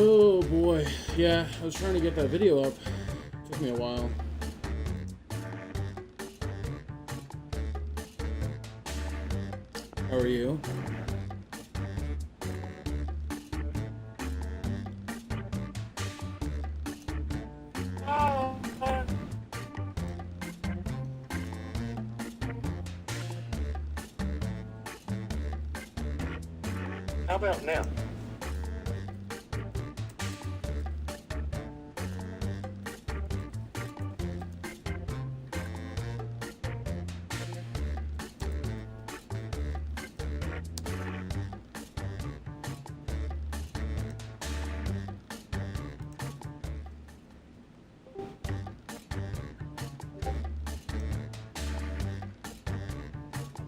Oh boy, yeah, I was trying to get that video up. Took me a while. How are you? How about now?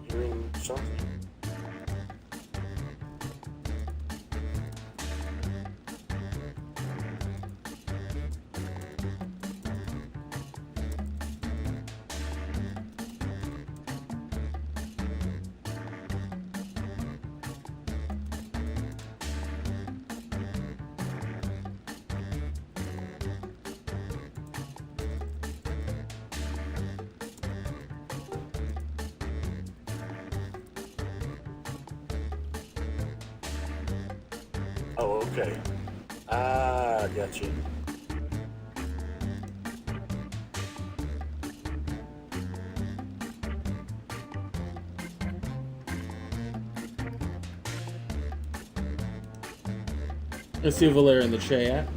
Hearing something? Oh, okay. Ah, got you. Let's see Valera in the chat.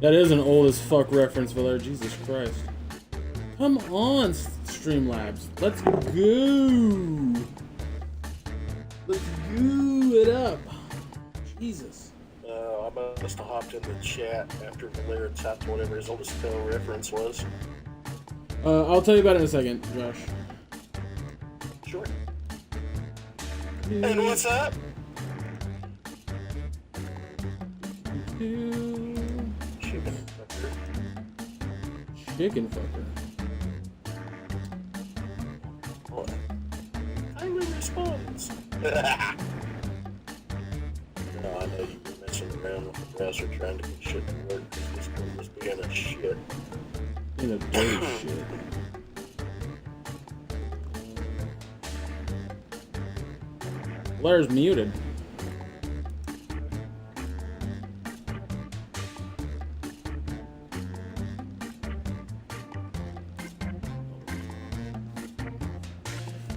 That is an old as fuck reference, Valera. Jesus Christ. Come on, Streamlabs. Let's go. Let's go it up. Jesus. I must have hopped in the chat after Valera typed whatever his oldest spell reference was. I'll tell you about it in a second, Josh. Sure. And what's up? Chicken fucker. Chicken fucker. What? Timely response. No, I know you were messing around with the browser trying to get shit to work because this one was being a shit. In a dirty shit. Blair's muted.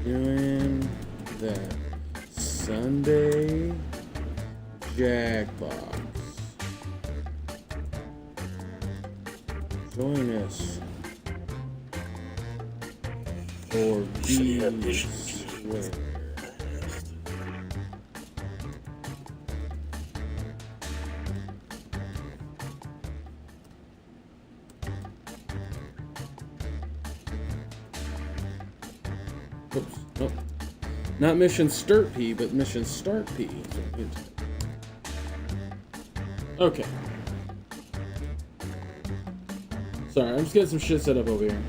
Doing that Sunday Jackbox. Join us for these. Oops, nope. Not mission start P, but mission start P. Okay. Sorry, I'm just getting some shit set up over here.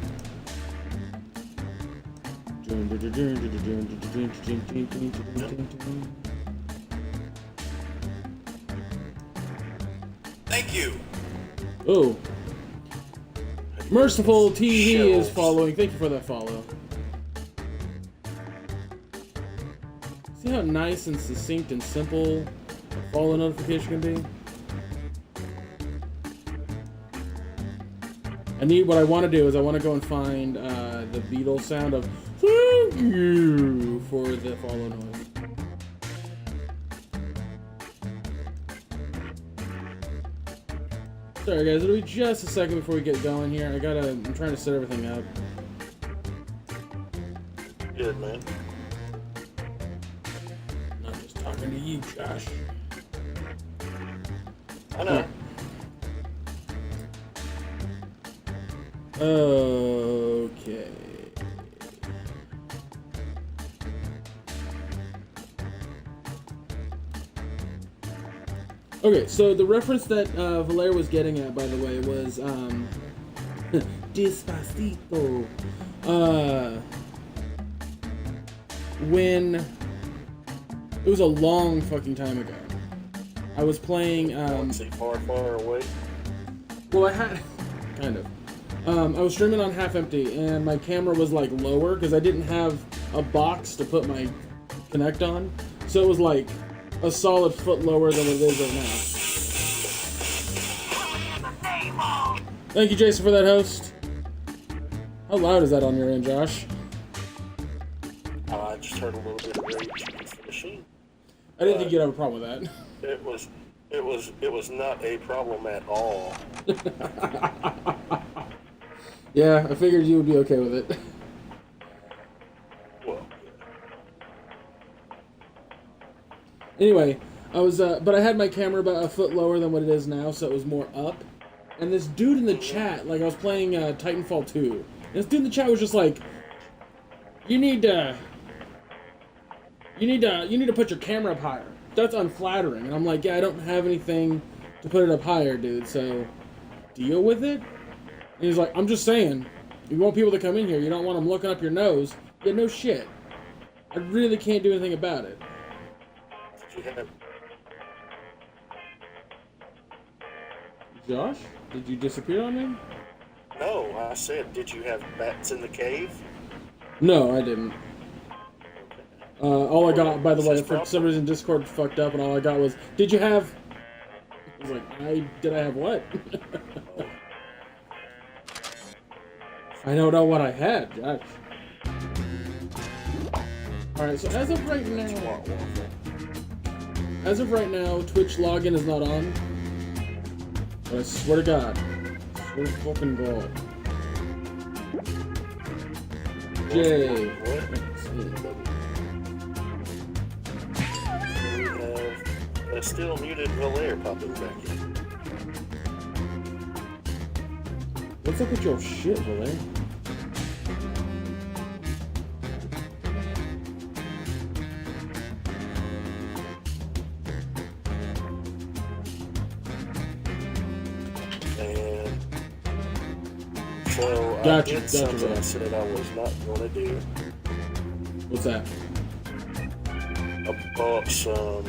Thank you. Oh. Merciful TV is following. Thank you for that follow. See how nice and succinct and simple a follow notification can be? What I want to do is I want to go and find the Beatles sound of thank you for the follow noise. Sorry guys, it'll be just a second before we get going here. I'm trying to set everything up. Good, man. Not just talking to you, Josh. I know. Okay. Okay, so the reference that Valera was getting at, by the way, was Despacito. when it was a long fucking time ago. I was playing. Far, far away. Well, I had kind of. I was streaming on half empty, and my camera was like lower because I didn't have a box to put my Connect on, so it was like a solid foot lower than it is right now. Thank you, Jason, for that host. How loud is that on your end, Josh? I just heard a little bit of rage against the machine. I didn't think you'd have a problem with that. It was not a problem at all. Yeah, I figured you would be okay with it. Well, anyway, I was, but I had my camera about a foot lower than what it is now, so it was more up. And this dude in the chat, like I was playing Titanfall 2, and this dude in the chat was just like, "You need to put your camera up higher. That's unflattering." And I'm like, "Yeah, I don't have anything to put it up higher, dude. So deal with it." And he's like, "I'm just saying, you want people to come in here. You don't want them looking up your nose." Yeah, no shit. I really can't do anything about it. Josh, did you disappear on me? No, I said, did you have bats in the cave? No, I didn't. All I got, by the way, for some reason Discord fucked up, and all I got was, "Did you have?" I was like, did I have what? I don't know what I had, Josh. Alright, so as of right now, Twitch login is not on. But I swear to God. I swear to fucking God. Jay. We have a still muted Valaire popping back in. What's up with your shit, Valaire? And so I did something I said I was not going to do. What's that? I bought some,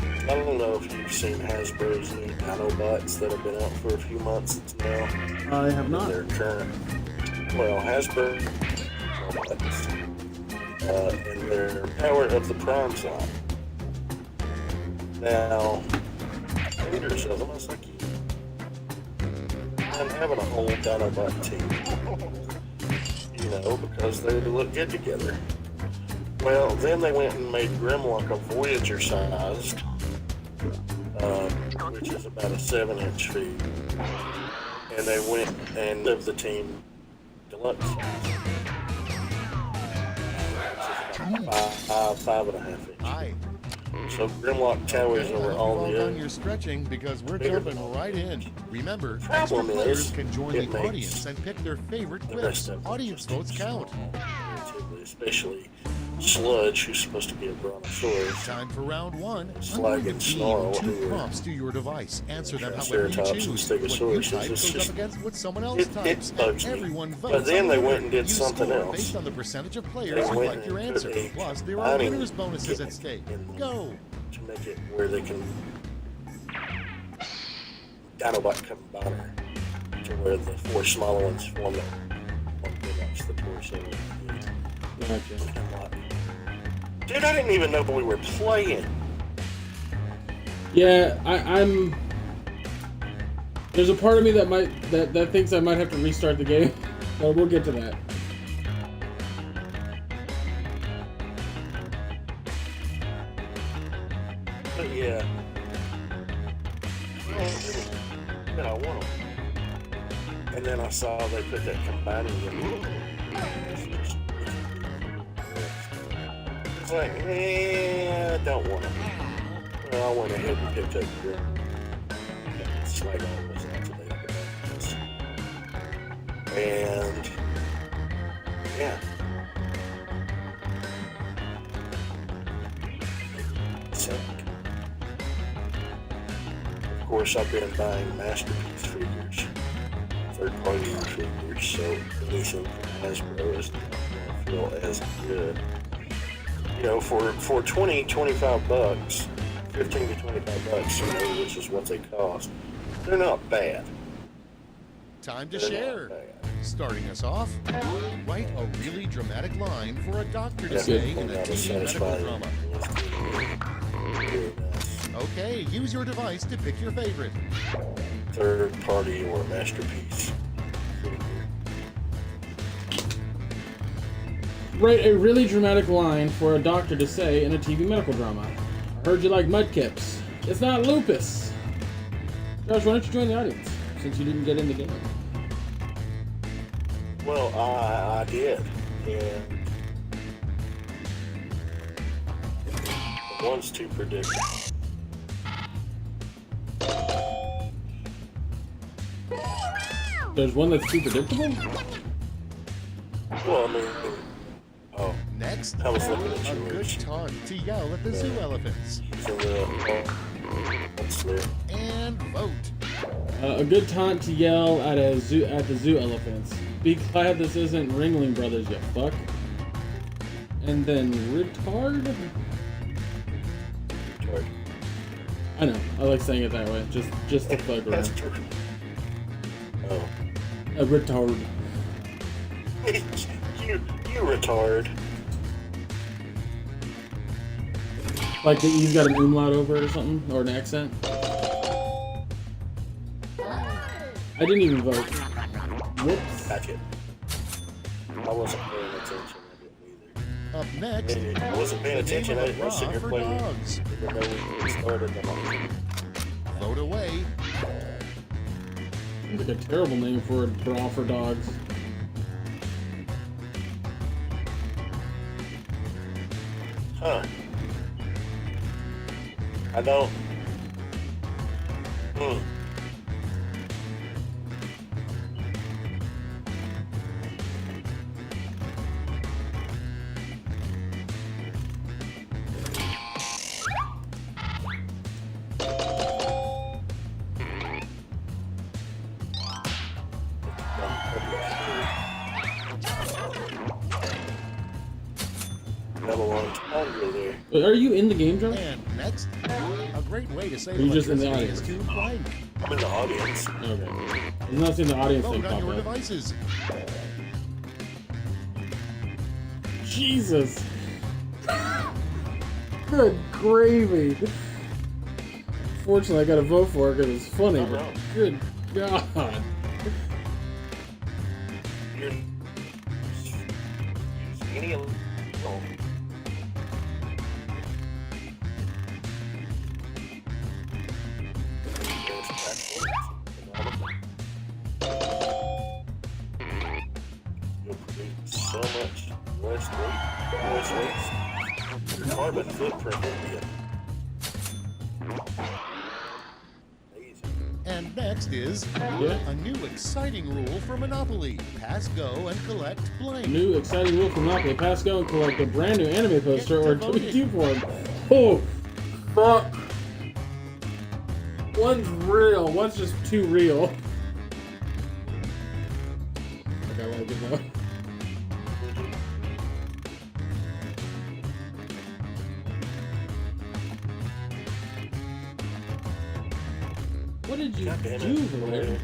I don't know if you've seen Hasbro's new Dinobots that have been out for a few months now. I have not. They're current. Well, Hasbro Dinobots. And they're Power of the Primes line. Now, leaders of them, I was like, I'm having a whole Dinobot team. You know, because they look good together. Well, then they went and made Grimlock a Voyager sized, which is about a 7-inch feet. And they went and of the team deluxe size, which is about 5.5 inches. So Grimlock towers over all the on your stretching because we're jumping right in. Remember, extra Problem players is, can join it the makes audience and pick their favorite the rest clips. of them Audience votes count. Especially Sludge, who's supposed to be a brontosaurus. Time for round one. Slag I'm going and to feed Snarl, two who are prompts to your device. Answer them however you Triceratops and choose. What you Stegosaurus. type It's goes just- up against what someone else it types. bugs And me. everyone votes. But then on they the went winner. and did You something score else. based on the percentage of They players who went like your and answer. put a Plus, there are dining winners bonuses at kit stake. in Go. to make it where they can Dinobot combiner to where the 4 smaller ones form it. The torso. Gotcha. Dude, I didn't even know we were playing. Yeah, I'm. There's a part of me that thinks I might have to restart the game, but we'll get to that. But yeah. Then I want them. And then I saw they put that combining in. It's like, I don't want them. Well, I went ahead and picked up your Slag was out today. And yeah. So, of course, I've been buying Masterpiece figures, third-party figures, so anything from Hasbro is not going to feel as good. you know, for 20, 25 bucks, 15 to 25 bucks, you know, which is what they cost, they're not bad. Time to They're share. not bad. Starting us off, write a really dramatic line for a doctor to That's say good. in a That was TV medical satisfying. drama. Very nice. Okay, use your device to pick your favorite. Third party or masterpiece. Write a really dramatic line for a doctor to say in a TV medical drama. I heard you like mudkips. It's not lupus. Josh, why don't you join the audience since you didn't get in the game? Well, I did, and one's too predictable. There's one that's too predictable? Well, I mean, oh, Next, I was looking at a good yours. taunt to yell at the zoo elephants. So, that's there. And vote. A good taunt to yell at the zoo elephants. Be glad this isn't Ringling Brothers, you fuck. And then retard? Retard. I know. I like saying it that way. Just to fuck That's around. true. Oh. A retard. you retard. Like the E's got an umlaut over it or something, or an accent. I didn't even vote. Whoops. Gotcha. I wasn't paying attention. I Up next, didn't either. I wasn't paying attention. I was sitting here for playing. dogs. Didn't know we started. Vote away. Sounds like a terrible name for a bra for dogs. Huh. I don't. Got a long time ago there. Wait, are you in the game, Josh? And next, a great way to save Are you just in the electricity is to blank. I'm in the audience. Okay. I'm not seeing the audience thing Vote pop on your up. devices. Jesus. Good gravy. Fortunately, I got to vote for it because it's funny, Oh, but no. good God. You're use any of oh. You'll produce so much less waste. Your carbon footprint will be amazing. And next is Yeah. a new exciting rule for Monopoly. Pass, go, and collect blank. New exciting rule from Monopoly. Pass go and collect a brand new anime poster Get or to voting. WQ form. Oh, fuck. One's real. One's just too real. I like it though. What did you God damn do it. over there?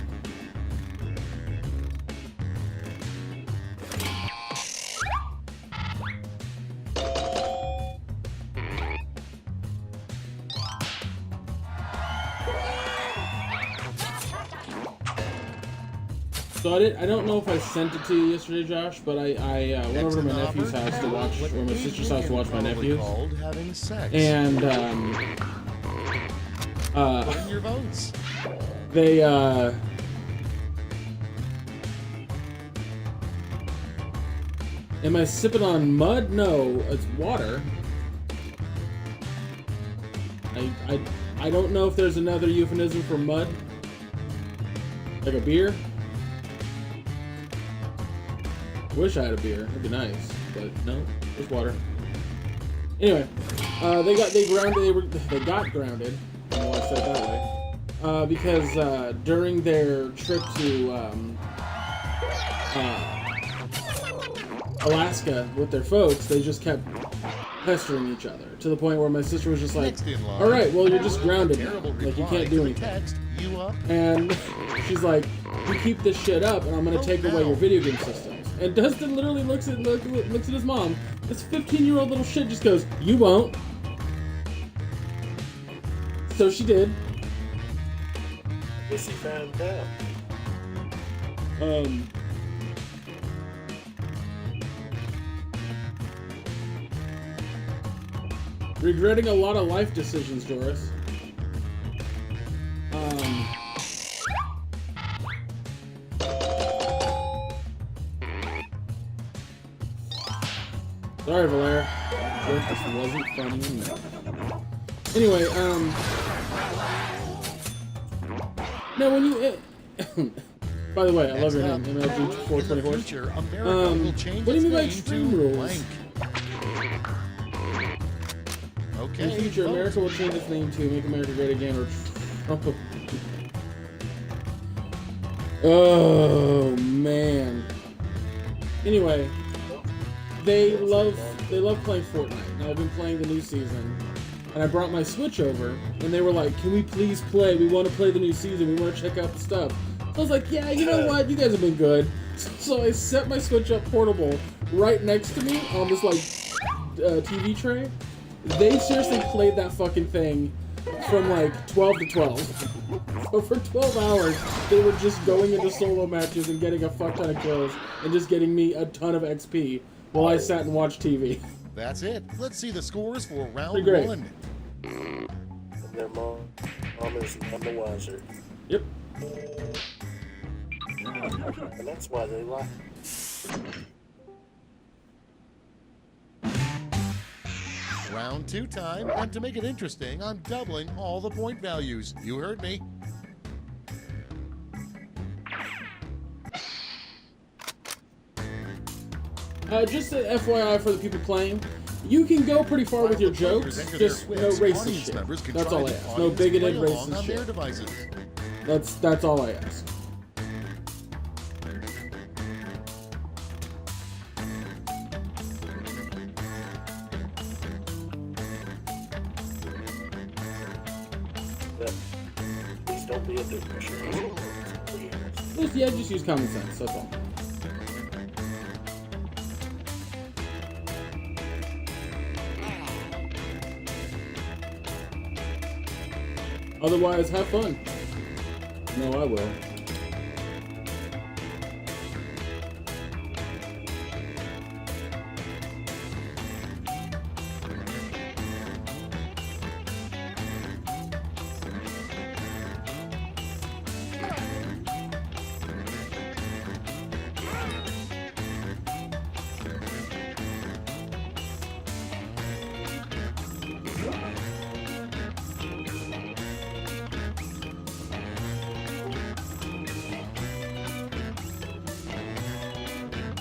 So I don't know if I sent it to you yesterday, Josh, but I went Next over to in my the nephew's offer, house to watch, what or my sister's house to watch my probably nephews, called having sex. and Put in your votes. they am I sipping on mud? No, it's water. I don't know if there's another euphemism for mud, like a beer. Wish I had a beer. That'd be nice, but no, it's water. Anyway, they got grounded. I don't know why I said it that way. Because during their trip to Alaska with their folks, they just kept pestering each other to the point where my sister was just like, Next in line. all right, well, you're just grounded now. Terrible Like, you reply can't to do the anything. text, you up? And she's like, you keep this shit up and I'm going to take away your video game systems. And Dustin literally looks at his mom. This 15-year-old little shit just goes, you won't. So she did. Guess he found out. Regretting a lot of life decisions, Doris. Sorry, Valera. This wasn't funny enough. Anyway, now when you... by the way, I love your name, MLG424. Future, America will change what do you mean by its extreme name to rules? blank. In the Okay, future, vote. America will change its name to Make America Great Again or Trump. Oh man. Anyway, they love playing Fortnite. Now I've been playing the new season, and I brought my Switch over, and they were like, "Can we please play? We want to play the new season. We want to check out the stuff." So I was like, "Yeah, you know what? You guys have been good." So I set my Switch up portable right next to me on this like TV tray. They seriously played that fucking thing from like 12 to 12. So for 12 hours, they were just going into solo matches and getting a fuck ton of kills and just getting me a ton of XP while I sat and watched TV. That's it. Let's see the scores for round Pretty great. 1. And their mom is none the wiser. Yep. And that's why they like. Round 2 time, and to make it interesting, I'm doubling all the point values. You heard me. Just an FYI for the people playing, you can go pretty far with your jokes, just no racist shit. That's all I ask. No bigoted racist shit. Devices. That's all I ask. But please don't be a douche. Yeah, just use common sense, that's all. Otherwise, have fun. No, I will.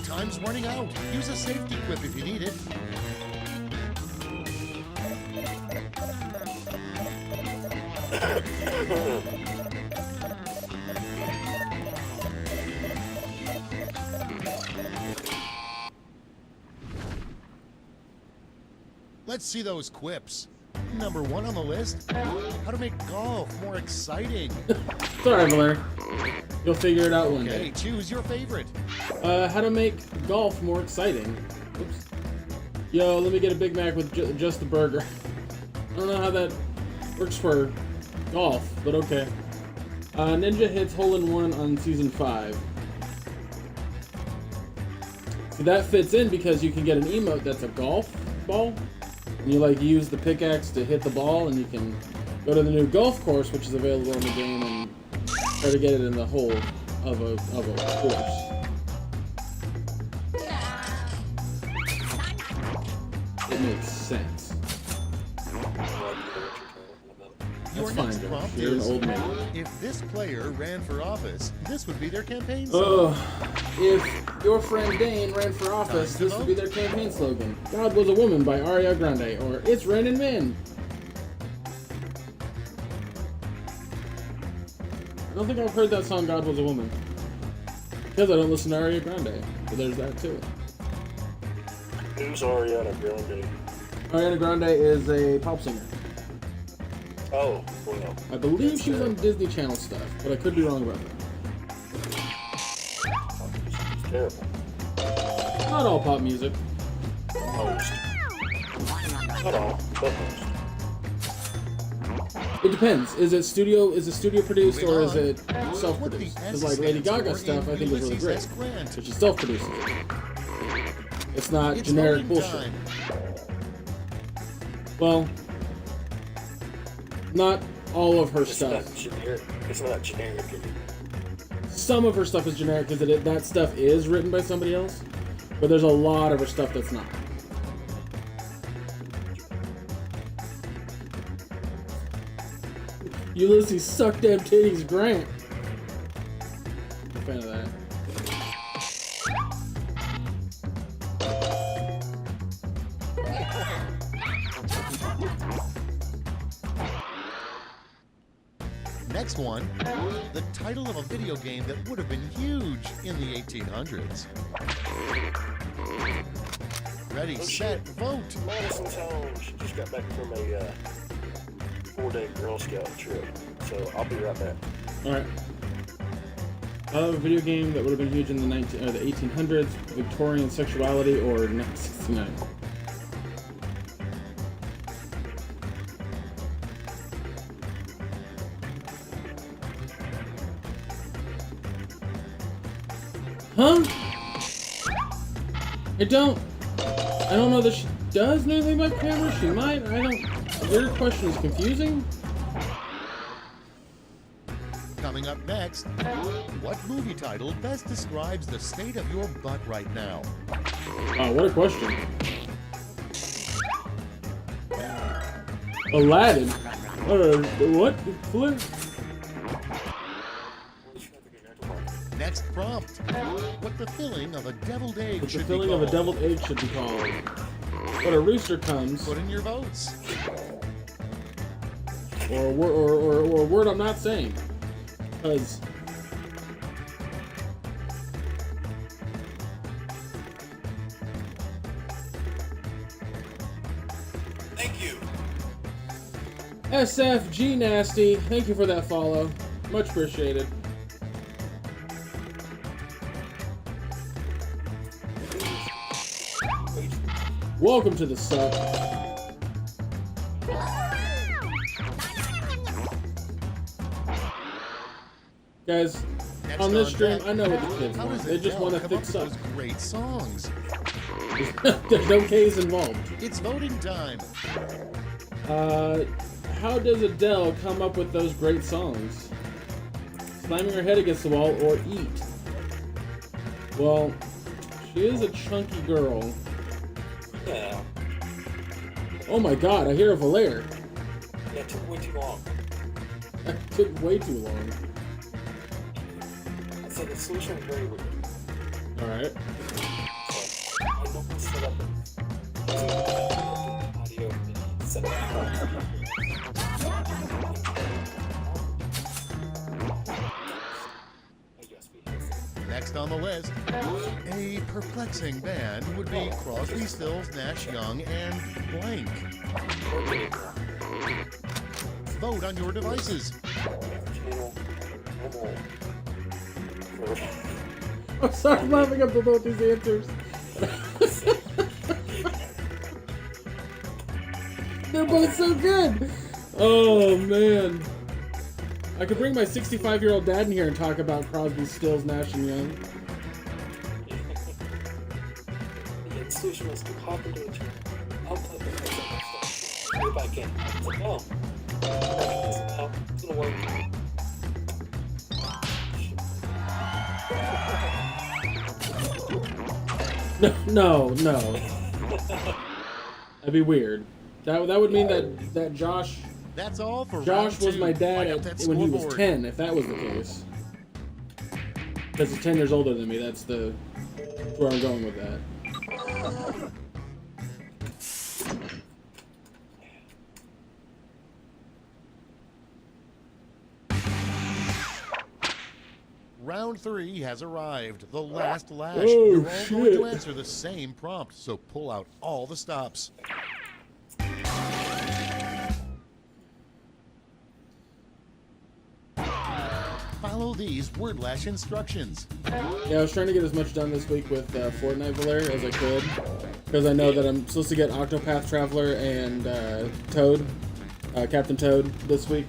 Time's running out. Use a safety quip if you need it. Let's see those quips. Number 1 on the list, how to make golf more exciting. Sorry, Blair. You'll figure it out one Okay, day. choose your favorite. How to make golf more exciting. Oops. Yo, let me get a Big Mac with just the burger. I don't know how that works for golf, but okay. Ninja hits hole-in-one on Season 5. So that fits in because you can get an emote that's a golf ball. And you like use the pickaxe to hit the ball, and you can go to the new golf course, which is available in the game, and try to get it in the hole of a course. It makes sense. Your That's fine, next Josh. prompt You're an is, old man. if this player ran for office, this would be their campaign song. If your friend Dane ran for office, this would be their campaign slogan. God Was a Woman by Ariana Grande, or It's Raining Men. I don't think I've heard that song, God Was a Woman. Because I don't listen to Ariana Grande. But there's that too. Who's Ariana Grande? Ariana Grande is a pop singer. Oh, well. I believe she was on Disney Channel stuff, but I could be wrong about that. It's terrible. Not all pop music. Most. Not all, but most. It depends. Is it studio produced or is it self-produced? Because like Lady Gaga stuff, I think is really great, but she self-produces it. It's not generic bullshit. Well, not all of her stuff. It's not generic. Some of her stuff is generic because that stuff is written by somebody else, but there's a lot of her stuff that's not. Ulysses sucked them titties, Grant. I'm a fan of that. Next one, the title of a video game that would have been huge in the 1800s. Ready, set, vote. Madison's home. She just got back from a 4-day Girl Scout trip, so I'll be right back. All right. A video game that would have been huge in the 1800s, Victorian sexuality, or 1969. Huh? I don't know that she does know anything about cameras. She might. I don't. Your question is confusing. Coming up next, what movie title best describes the state of your butt right now? Oh, what a question. Aladdin. What? Flip? Next prompt, what the filling of a deviled egg What the should be filling called? of a deviled egg should be called. When a rooster comes, Put in your votes. or a word I'm not saying, because Thank you. SFG Nasty, thank you for that follow, much appreciated. Welcome to the suck. Guys, Next on this stream, deck, I know what the kids how want. does They just want a Adele thick come suck. up with those great songs? There's no K's involved. It's voting time. How does Adele come up with those great songs? Slamming her head against the wall or eat? Well, she is a chunky girl. Yeah. Oh my god, I hear a Valair. Yeah, it took way too long. That took way too long. I said the solution was very weird. Alright. So I don't want to set up audio set up. Next on the list, a perplexing band would be Crosby, Stills, Nash Young, and blank. Vote on your devices. I'm sorry, I'm laughing at both these answers. They're both so good. Oh man. I could bring my 65-year-old dad in here and talk about Crosby, Stills, Nash and Young. The solution was to hop into a chair. I'll play the stuff. If I can. It's like, oh. It's gonna work. No. That'd be weird. That would mean that Josh That's all for Josh round was two. my dad Wipe out that when he was scoreboard. 10, if that was the case. Because he's 10 years older than me, that's where I'm going with that. Round 3 has arrived. The last lash. Oh, You're all going to shit. answer the same prompt, so pull out all the stops. follow these wordlash instructions. Yeah, I was trying to get as much done this week with Fortnite Valera as I could, because I know that I'm supposed to get Octopath Traveler and Toad, Captain Toad, this week.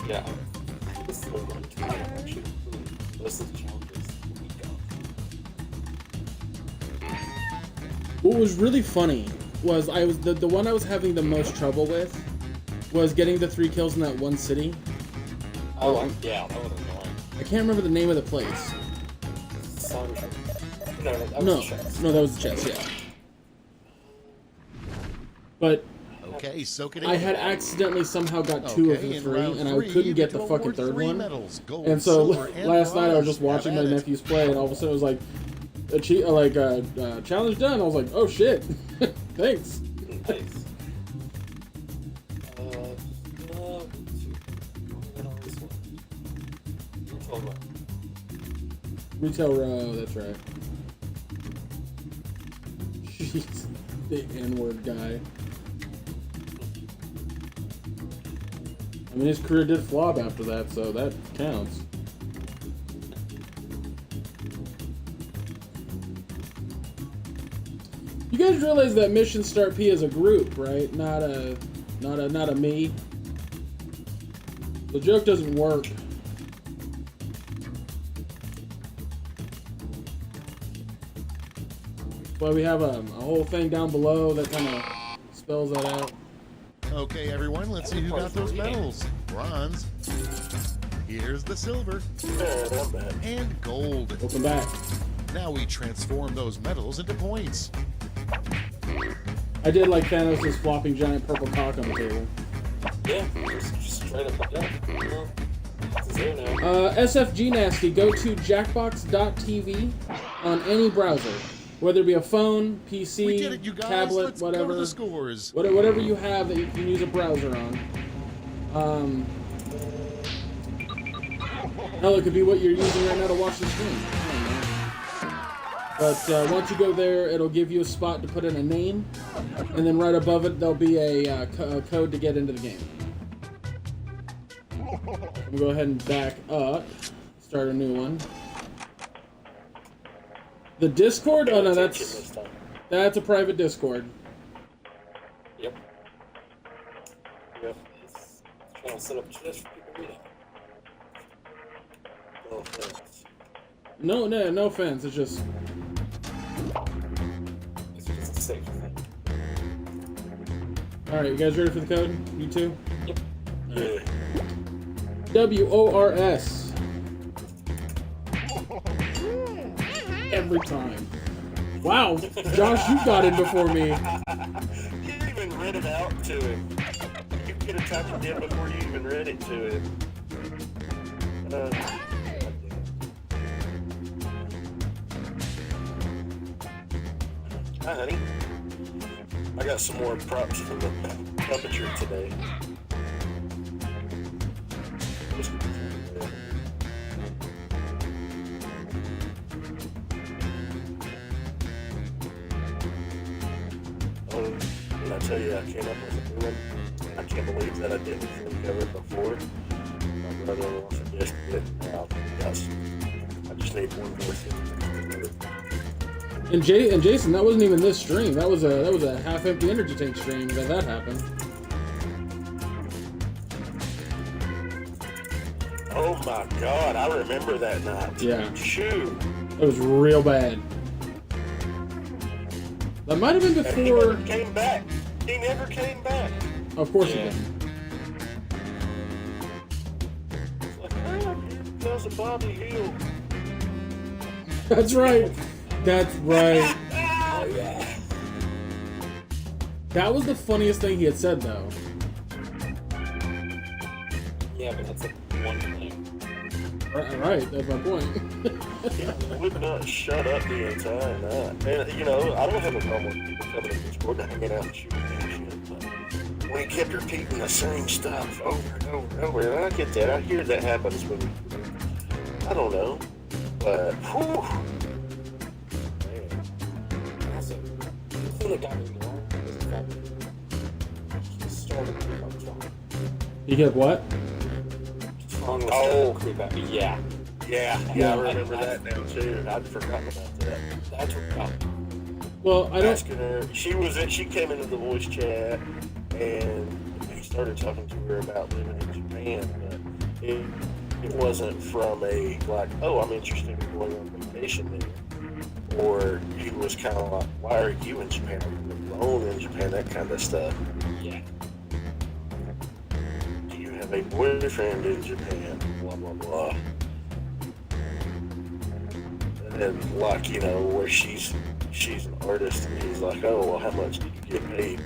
Yeah. This is the one too, actually. This is challenges. What was really funny was the one I was having the most trouble with was getting the 3 kills in that one city. Oh, yeah, that was annoying. I can't remember the name of the place. No, that was No, the chest. no, that was the chest, yeah. But Okay, soak it in. I had accidentally somehow got 2 of Okay, the in 3, round and I 3, couldn't you get get the to fucking award 3rd 3 one. medals, gold, And so silver, and last night I was bronze. just watching my Have at it. nephews play, and all of a sudden it was like, challenge done. I was like, oh shit, thanks. Nice. Retail row, that's right. Jeez, the N-word guy. I mean, his career did flop after that, so that counts. You guys realize that Mission Start P is a group, right? Not a me. The joke doesn't work. But we have a whole thing down below that kind of spells that out. Okay, everyone, let's see who got those medals. Bronze. Here's the silver. And gold. Open back. Now we transform those medals into points. I did like Thanos' flopping giant purple cock on the table. Yeah, just straight up. Yeah. It's there now. SFG Nasty, go to jackbox.tv on any browser. Whether it be a phone, PC, We did it, you guys. tablet, Let's whatever. go to the scores. Whatever you have that you can use a browser on. Hell, it could be what you're using right now to watch the stream. I don't know. But once you go there, it'll give you a spot to put in a name, and then right above it, there'll be a code to get into the game. We'll go ahead and back up, start a new one. The Discord? Oh no, that's a private Discord. Yep. Trying to set up just for people to read it. No offense. No offense. It's just It's a safe thing. all right. You guys ready for the code? You too. Yep. Yeah. WORS. Every time. Wow, Josh, you got in before me. You even read it out to him. You could have typed it in before you even read it to him. Hi, honey. I got some more props for the puppetry today. Did I tell you I came up with a new one? I can't believe that I didn't think of it before. My brother-in-law suggested it. Yes. I just need one more thing. And Jason, that wasn't even this stream. That was a half-empty energy tank stream that happened. Oh my God, I remember that night. Yeah. Shoo. It was real bad. That might have been And he before. never came back. He never came back. Of course Yeah. he didn't. It's like, I'm here because of Bobby Hill. That's right. That's right. Oh yeah. That was the funniest thing he had said, though. Yeah, but that's like one thing. Right, that's my point. He would not shut up the entire night. And, you know, I don't have a problem with people coming to Discord and hanging out and shooting and shit, but when he kept repeating the same stuff over and over and over, and I get that. I hear that happens when, I don't know, but, whew. Man. Also, the thing that got me more was the fact that he started to become strong. You get what? Strong was starting to creep out. Yeah. Yeah, I remember that now too. I'd forgotten about that. That's what got me. Well, I don't. Asking her, she came into the voice chat and he started talking to her about living in Japan, but it wasn't from a like, oh, I'm interested in going on vacation there, or he was kind of like, why are you in Japan? Are you alone in Japan? That kind of stuff. Yeah. Do you have a boyfriend in Japan? Blah blah blah. And like, you know, where she's an artist and he's like, oh, well, how much do you get paid?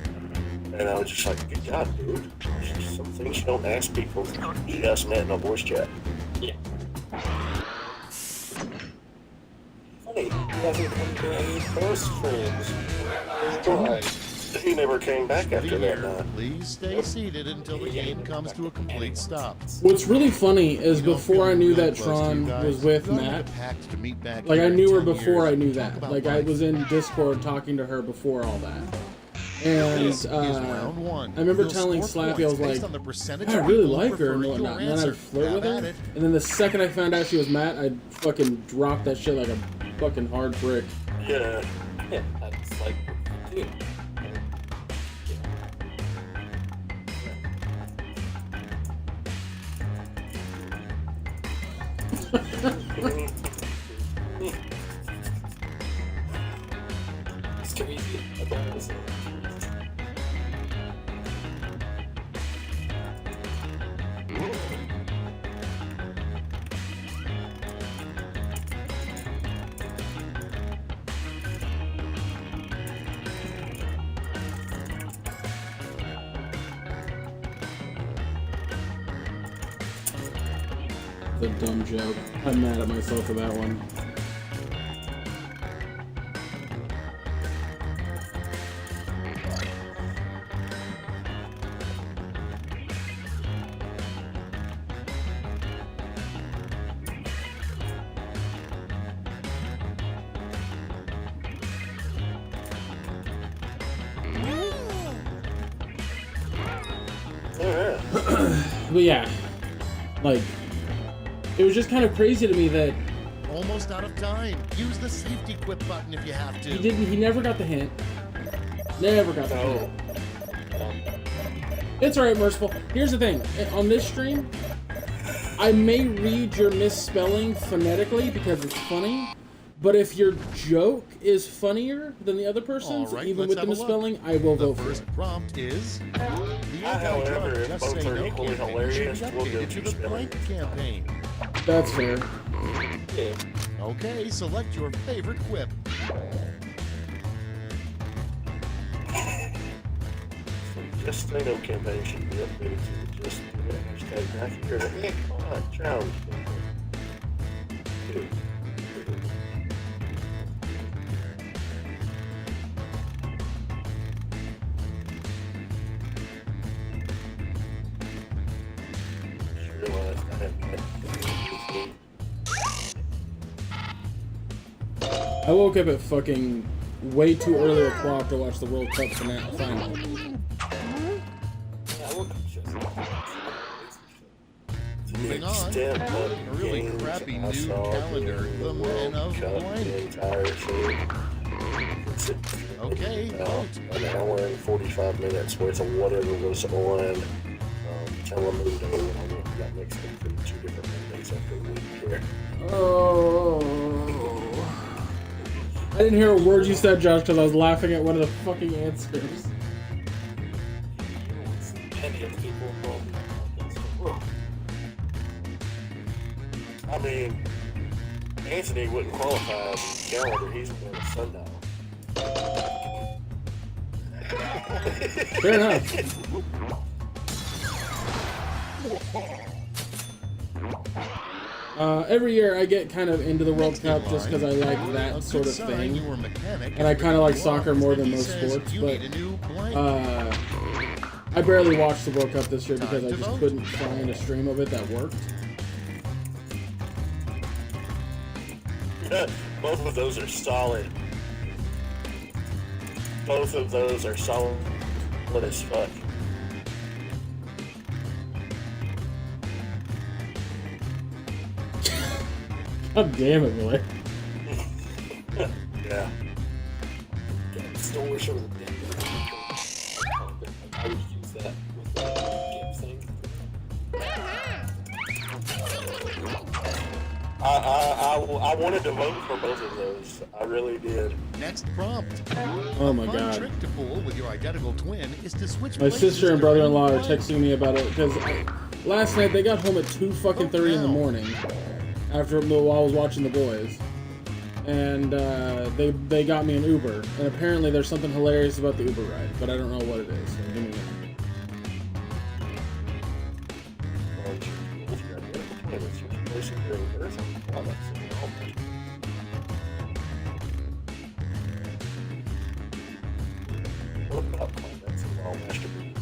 And I was just like, good God, dude. There's some things you don't ask people. You just met in a voice chat. Yeah. Funny, he hasn't come to any close friends. Why? He never came back after that night. Please stay seated until the game comes to a complete stop. What's really funny is You know, before I feeling knew real that close to Tron you guys. was with We're on Matt. the pact to meet back Like here I in knew her 10 before years. I knew Talk that. about Like I life. was in Discord talking to her before all that. And This is round one. I remember You'll telling score Slappy, I was points based like, on the percentage I of really people who like her and prefer whatnot. your And then I'd answer. flirt with Have at her. it. And then the second I found out she was Matt, I'd fucking drop that shit like a fucking hard brick. Yeah. Yeah, that's like, dude. It's crazy. I thought it was The dumb joke. I'm mad at myself for that one. Yeah. But yeah, like, it was just kind of crazy to me that Almost out of time. Use the safety quit button if you have to. he never got the hint. Never got the hint. It's alright, Merciful. Here's the thing. On this stream, I may read your misspelling phonetically because it's funny, but if your joke is funnier than the other person's, All right, even let's with the have a look. misspelling, I will The vote for it. first prompt is the However, anti-drug if Just both Say are No equally campaign hilarious, should be we'll go updated to to the spelling. blank campaign. That's fair. yeah. Okay, select your favorite quip. Just Say No campaign should be updated to the Just Do It hashtag. Now you hear it. Yeah, come on, challenge. Dude. Just realized I haven't met I woke up at fucking way too early o'clock to watch the World Cup final. Yeah, I woke up just Moving on, extent a of really games crappy I new saw calendar, during the World Man of Cup, Blank. the entire thing. Okay, About vote. an hour and 45 minutes worth of whatever was on Telemundo when I went and got mixed up in 2 different Mondays after a week here. Oh. I didn't hear a word you said, Josh, because I was laughing at one of the fucking answers. any of the people involved in this world. I mean, Anthony wouldn't qualify as a calendar. He's on a sundial. Fair enough. Every year I get kind of into the World Cup just because I like that sort of thing. And I kind of like soccer more than most sports, but I barely watched the World Cup this year because I just couldn't find a stream of it that worked. Both of those are solid. Both of those are solid as fuck. God damn it, boy. Yeah. Still wish I was dead. I would use that with the game thing. I wanted to vote for both of those. I really did. Next prompt. Oh my Fun god. trick to pull with your identical twin is to switch My places sister and during brother-in-law are play. texting me about it because last night they got home at 2:30 in the morning after while I was watching The Boys, and they got me an Uber, and apparently there's something hilarious about the Uber ride, but I don't know what it is. So give me that. What about comments involved masturbating?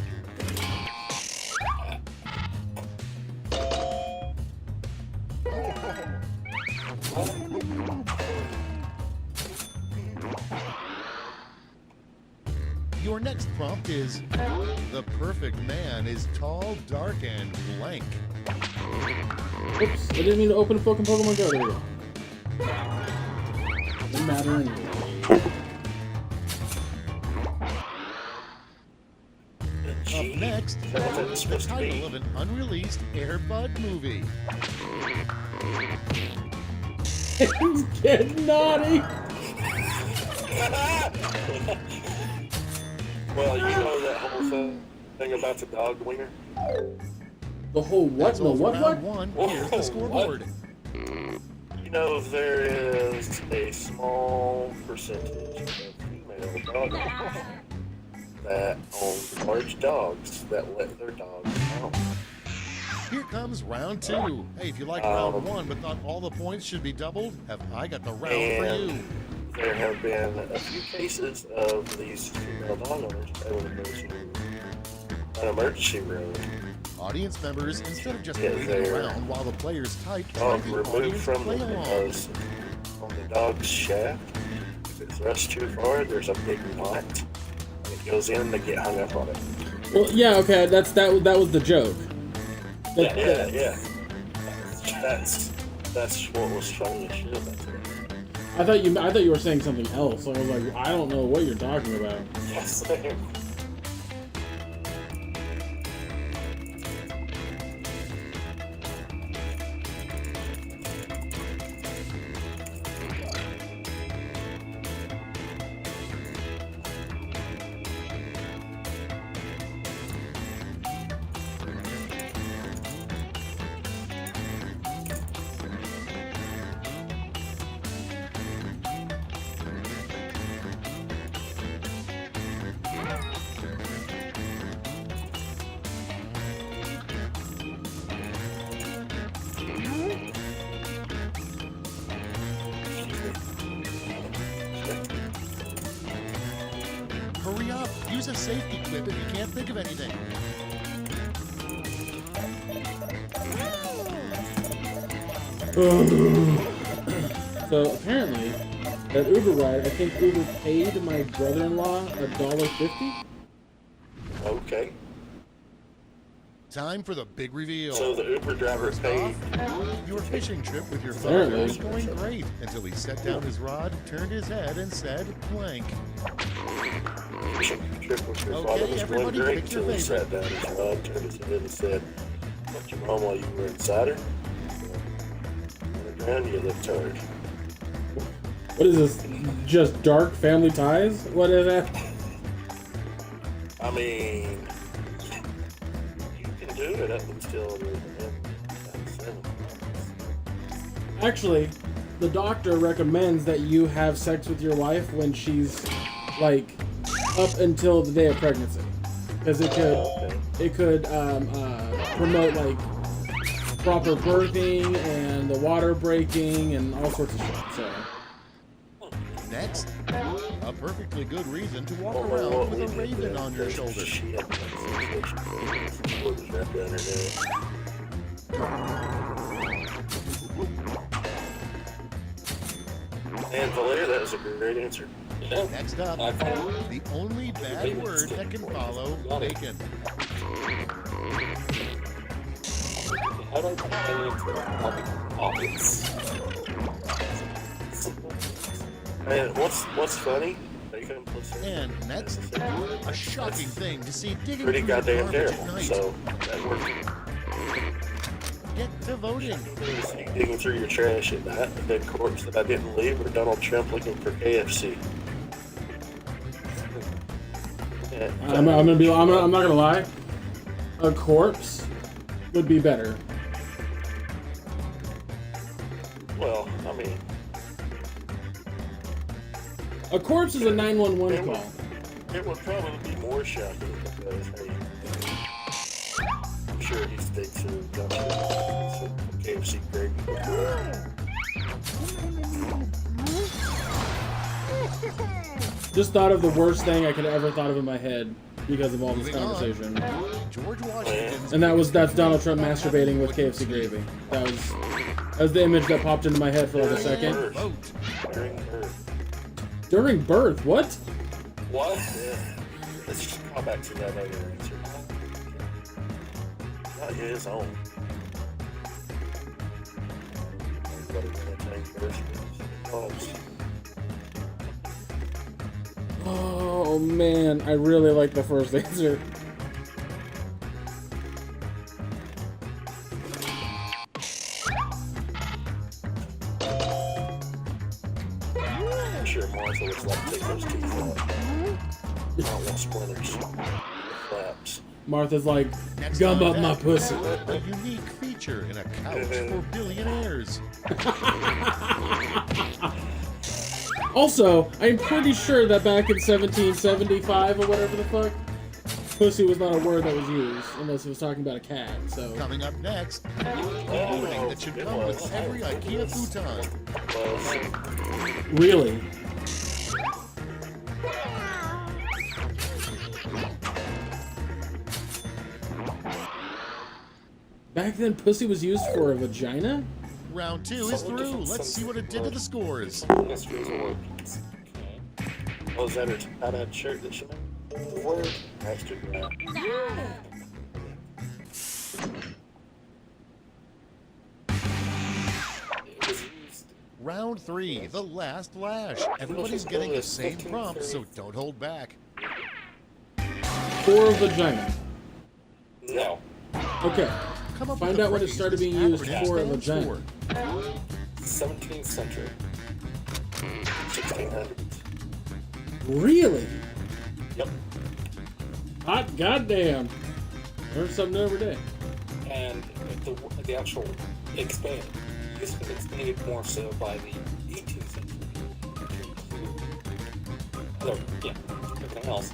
Your next prompt is the perfect man is tall, dark, and blank. Oops, I didn't mean to open a fucking Pokemon Go. There we go. Doesn't matter anyway. Up next, the title of an unreleased Air Bud movie. He's getting naughty. Well, you know that whole thing about the dog wiener? The whole what? That's No, all for what? round What? one. Here's the scoreboard. You know there is a small percentage of female dog owners that own large dogs that let their dogs out. Here comes round two. Hey, if you like round one but thought all the points should be doubled, have I got the round for you. And there have been a few cases of these female dog owners having to go to an emergency room. Audience members, instead of just Yeah, waiting they're around while the players type, Dog let the removed audience from play them along. because on the dog's shaft, if it thrusts too far, there's a big knot. And it goes in and they get hung up on it. Well, yeah, okay, that was the joke. Yeah. That's what was funny as shit about it. I thought you were saying something else. I was like, I don't know what you're talking about. Yes, Hurry up! Use a safety clip if you can't think of anything. So apparently, that Uber ride, I think Uber paid my brother-in-law $1.50. Okay. Time for the big reveal. So the Uber driver paid. Your fishing trip with your Apparently. father was going great until he set down his rod, turned his head, and said, blank. Trip with your Okay, father was going everybody great pick your until he favorite. sat down his rod, turned his head and said, "Fuck your mom while you were inside her. On the ground, you look tired." What is this? Just dark family ties? What is that? I mean, you can do it up until you're 7. Actually, the doctor recommends that you have sex with your wife when she's like up until the day of pregnancy, because it could promote like proper birthing and the water breaking and all sorts of shit. So. Next, a perfectly good reason to walk around with a raven on your shoulder. And Valeria, that was a great answer. Yeah. Next up, the only bad word that can follow bacon. How do I put that into obvious? And what's funny? Bacon plus And next, a shocking thing to see digging pretty through your goddamn garbage at terrible. night. So that worked. Get to voting. Digging through your trash at night, the dead corpse that I didn't leave, or Donald Trump looking for KFC. Yeah, I'm not gonna lie. A corpse would be better. well, I mean, A corpse is a 911 call. it would probably be more shocking because, hey, I'm sure he sticks to KFC Gregg. Just thought of the worst thing I could have ever thought of in my head because of all this Moving on. conversation. George Washington's And that's Donald Trump masturbating with KFC gravy. That was the image that popped into my head for like a second. vote. During birth. During birth, what? What? Yeah. Let's just call back to that other answer. Not his own. Everybody gonna take birth. Oh man, I really like the first answer. I'm sure Martha would like to take those teeth out. I don't want splinters. Flaps. Martha's like, Next gum on up my deck, pussy. a unique feature in a couch for billionaires. Also, I'm pretty sure that back in 1775 or whatever the fuck, pussy was not a word that was used unless it was talking about a cat. So Coming up next, a pudding that should come with every IKEA futon. really, back then, pussy was used for a vagina. Round 2 is through. Let's see what it did to the scores. Mysteries of work. Okay. Oh, is that her tie-dyed shirt that she made? The word? That's too bad. It was used. Round 3, the last lash. Everybody's getting the same prompt, so don't hold back. For a vagina. No. Okay. Come up Find with a out what it phrase started this being used acronym for a stands vagina. for. 17th century. 1600s. Really? Yep. Hot goddamn. Learn something new every day. And the actual expand. This was expanded more so by the 18th century. Although, yeah, everything else.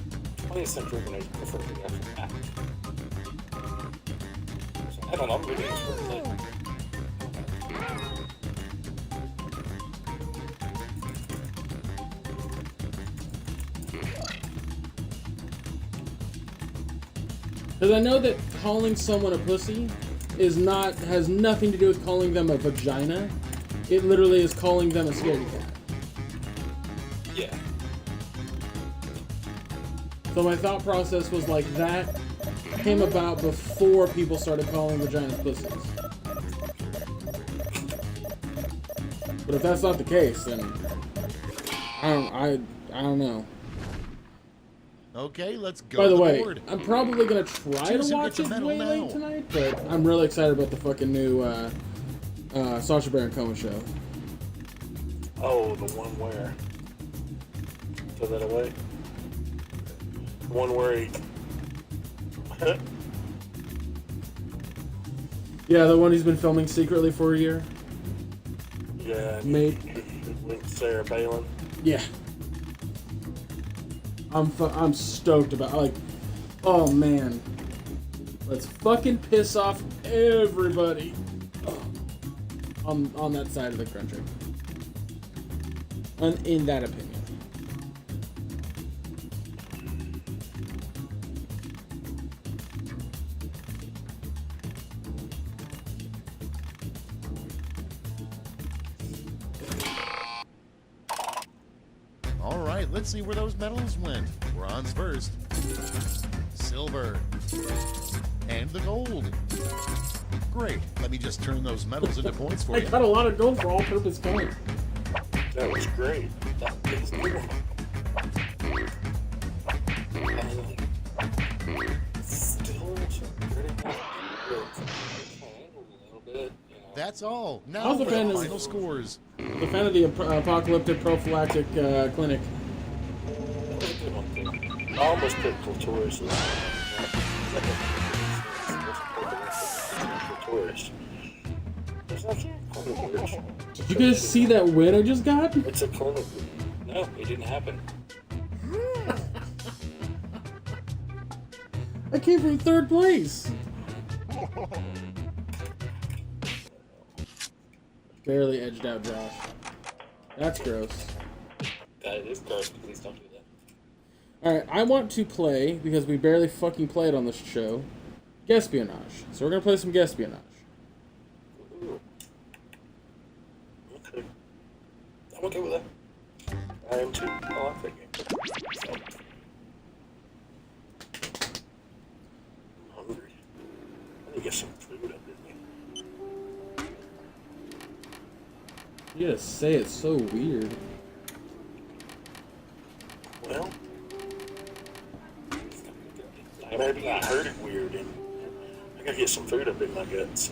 20th century when it referred to the actual act. So, I don't know, I'm reading this for a thing. Because I know that calling someone a pussy has nothing to do with calling them a vagina. It literally is calling them a scaredy cat. Yeah. So my thought process was like that came about before people started calling vaginas pussies. But if that's not the case, then I don't know. Okay, let's go By to the the way, board. I'm probably gonna try Choose to who watch gets a it medal way late now. tonight, but I'm really excited about the fucking new Sacha Baron Cohen show. Oh, the one where? Throw that away. The one where he. Yeah, the one he's been filming secretly for a year. Yeah. Mate. With Sarah Palin. Yeah. I'm stoked about, like, oh man. Let's fucking piss off everybody. on that side of the country. In that opinion. All right, let's see where those medals went. Bronze first, silver, and the gold. Great. Let me just turn those medals into points for I you. got a lot of gold for all-purpose coins. That was great. That is cool. Still pretty good. Okay, a little bit, you know. That's all. I Now was a for fan the of- final scores. The fan of the apocalyptic prophylactic clinic. That was a good one, too. I almost put clitoris. Clitoris. There's actually a clitoris. Did you guys see that win I just got? It's a clinic. No, it didn't happen. I came from 3rd place. Barely edged out Josh. That's gross. That is gross. Please don't do that. Alright, I want to play, because we barely fucking played on this show, Guespionage. So we're gonna play some Guespionage. Ooh. Okay. I'm okay with that. I am too. I like that game. So. I'm hungry. I need to get some food up in me. You gotta say it's so weird. Well, maybe I heard it weird and I gotta get some food up in my guts.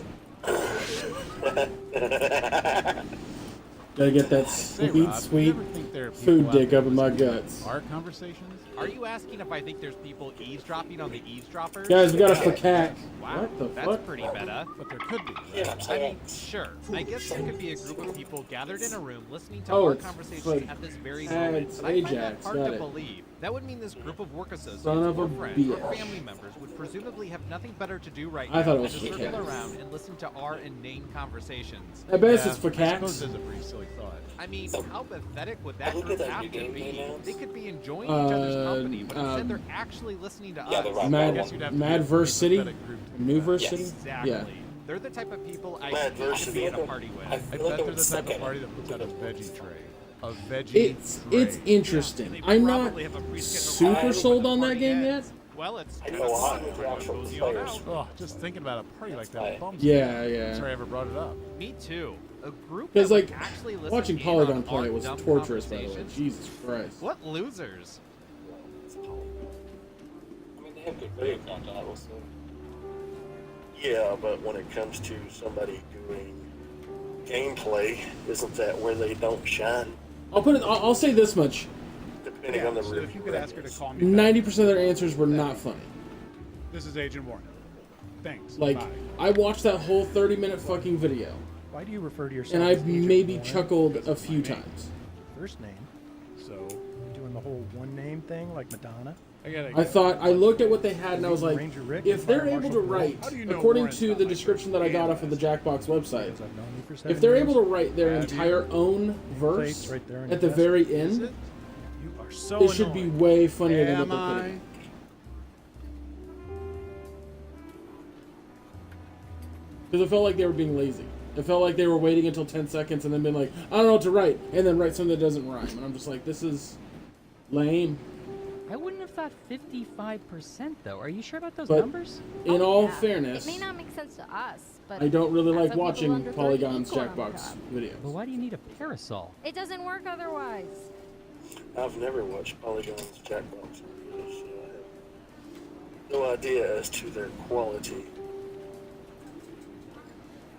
Gotta get that Say, sweet, Rob, you sweet ever think there are people food out dick there up in my listening to guts. Our conversations? Are you asking if I think there's people eavesdropping on the eavesdroppers? Guys, we got a macaque. Wow, What the that's fuck? pretty meta. But there could be. Yeah, I mean, sure. I guess there could be a group of people gathered in a room listening to Oh, our it's conversation like at this very tags, moment. But I find that Ajax, hard got to it. believe. That would mean this group of work associates Son of a or friends or bitch. family members would presumably have nothing better to do right I now thought it than was to for circle cats. around and listen to our inane conversations. I bet it's Yeah, just for I suppose cats. it's a pretty silly thought. I mean, how pathetic would that Look group at that have new to game be? they announced. They could be enjoying each other's company, but instead um, they're actually listening to Yeah, us. the rock Mad, I guess you'd have to be a Madverse pretty City? pathetic group to do Newverse Yes. City? Exactly. Yeah. They're the type of people I Madverse hate to be in a City. party with. I I feel bet like I they're would the suck type of at party it. that puts out a veggie tray. A veggie It's tray. interesting. They I'm not probably have a prescheduled super time sold when on the that party game ends. yet. Well, it's I know a lot of the everyone actual goes on players. out. Oh, just thinking about a party like that Right. bums me. Yeah, yeah. Sorry I ever brought it up. Me too. A group Because, that would like, actually listen watching in Polygon on play our was dumb torturous, by the way. conversations. Jesus Christ. What losers? I mean, they have good video content, I will say. Yeah, but when it comes to somebody doing gameplay, isn't that where they don't shine? I'll say this much. Depending Yeah, on the so if you could ask her to call me back. 90% of their answers were not funny. This is Agent Warner. Thanks. Like, Bye. I watched that whole 30-minute fucking video, Why do you refer to yourself and as I've Agent maybe Warren? chuckled Because a of my few name. times. First name. So, you doing the whole one name thing like Madonna? I looked at what they had, and I was like, Ranger Rick if and they're Fire able to Marshal Bill? write, How do you know according Warren's to not the like description that I got off of the Jackbox website, Because I've known you for 7 if they're years. able to write their Have you? entire own Plates verse right there in at the the desk. very Is end, it? You are so it should be annoying. way funnier than Am what they're I? putting. Because it felt like they were being lazy. It felt like they were waiting until 10 seconds and then being like, I don't know what to write, and then write something that doesn't rhyme. And I'm just like, this is lame. I wouldn't have thought 55% though. Are you sure about those But numbers? in Oh, all yeah. fairness, It may not make sense to us, but I don't really as like some people watching under 30 Polygon's equal on the Jackbox job. But videos. why do you need a parasol? It doesn't work otherwise. I've never watched Polygon's Jackbox videos, so I have no idea as to their quality.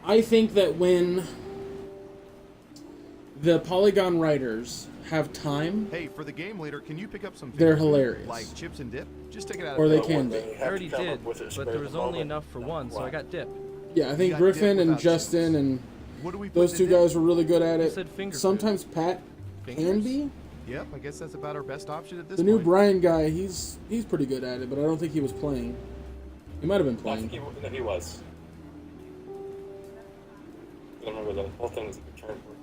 I think that when the Polygon writers have time, Hey, for the game later, can you pick up some they're finger food? hilarious. Like chips and dip? Just take it out Or of they the can But be. when they I have already to come did, up with it but spur there of was the only moment, enough for not one, so I why. got dip. Yeah, I think got Griffin dip and without Justin chips. and What do we put those in two the dip? guys were really good at You it. said finger food. Sometimes Pat can Fingers? be. Yep, I guess that's about our best option at this The point. new Brian guy, he's pretty good at it, but I don't think he was playing. He might have been I think playing. he was. remember the whole thing is a return for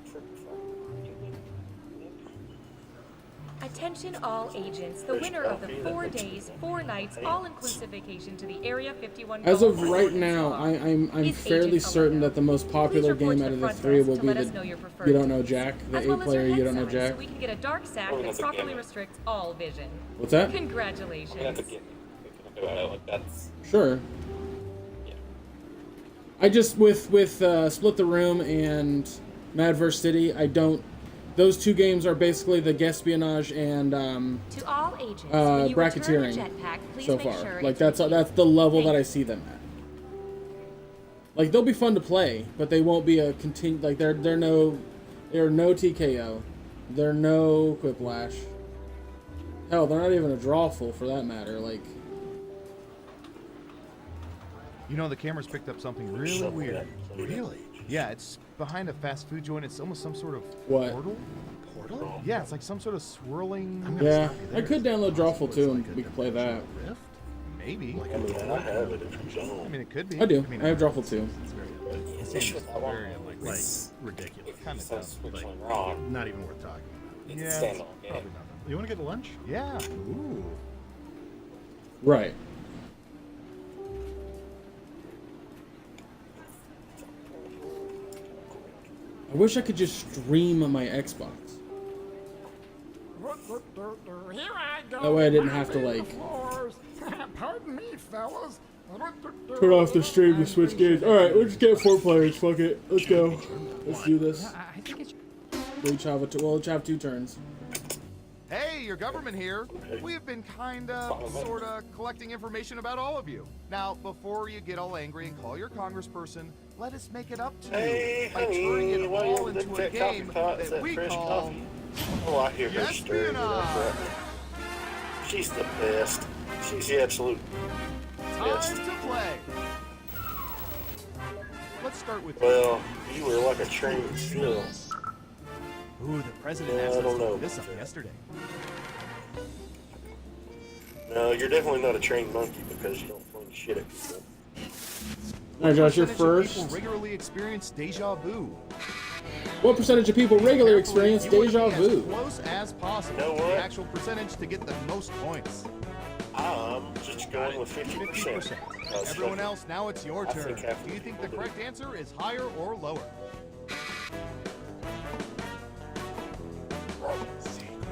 Attention all agents. The winner of the 4 days, 4 nights, all-inclusive vacation to the Area 51 As of Golf right Resort now, Resort I'm is fairly Agent certain Alana. that the most popular Please report game to out the of the front 3 desk will to be let us the know your preferred You Don't Know team. Jack, the As 8 well as player your You head Don't Know size, Jack. so we can get a dark sack Oh, that that's a properly gimme. restricts all vision. What's that? Congratulations. I'm gonna have to get like that's Sure. yeah. I just with Split the Room and Mad vs. City, I don't. Those 2 games are basically the Guespionage and To all agents, when you return bracketeering your jetpack, please so make far. sure Like it's that's with you. that's the level that I Thanks. see them at. Like they'll be fun to play, but they won't be a like they're no TKO, they're no Quiplash. Hell, they're not even a drawful for that matter. Like You know, the camera's picked up something really Something weird. that played Really? Yeah, it's behind a fast food joint. It's almost some sort of What? portal. Portal? Yeah, it's like some sort of swirling. yeah, I could download drawful too, and we could play that. Rift? Maybe. I mean, I have it if you I don't. mean, it could be. I do. mean, I have drawful too. It's just with that one. very unlikely. Like ridiculous. Kind of So sounds switching wrong. Not even worth talking about. It's Yeah, a standalone game. Probably nothing. You want to get to lunch? Yeah. Ooh. Right. I wish I could just stream on my Xbox. Here I go. That way I didn't have to, like, Pardon me, fellas. turn off the stream to switch games. Alright, we'll just get 4 players. Fuck it. Let's go. Let's do this. I think it's We'll each have 2 turns. Hey, your government here. We have been sorta collecting information about all of you. Now, before you get all angry and call your congressperson, let us make it up to Hey, you by turning honey, it why all you into a that coffee game pot? Is that that we fresh call coffee? Oh, I hear her stirring it up. Espionage. She's the best. She's the absolute best. Time to play. Let's start with Well, you were like a trained still. Ooh, the president Yeah, asked I us don't to know look this up about that. yesterday. No, you're definitely not a trained monkey because you don't fling shit at people. Alright, Josh, you're Percentage of first. People regularly experience deja vu. What percentage of people regularly Carefully, experience you wanna deja be as vu? close as possible. You know to what? The actual percentage to get the most points. I'm just going with 50%. 50%. Because Everyone else, now it's your I turn. think half Do you the think the people do. correct answer is higher or lower?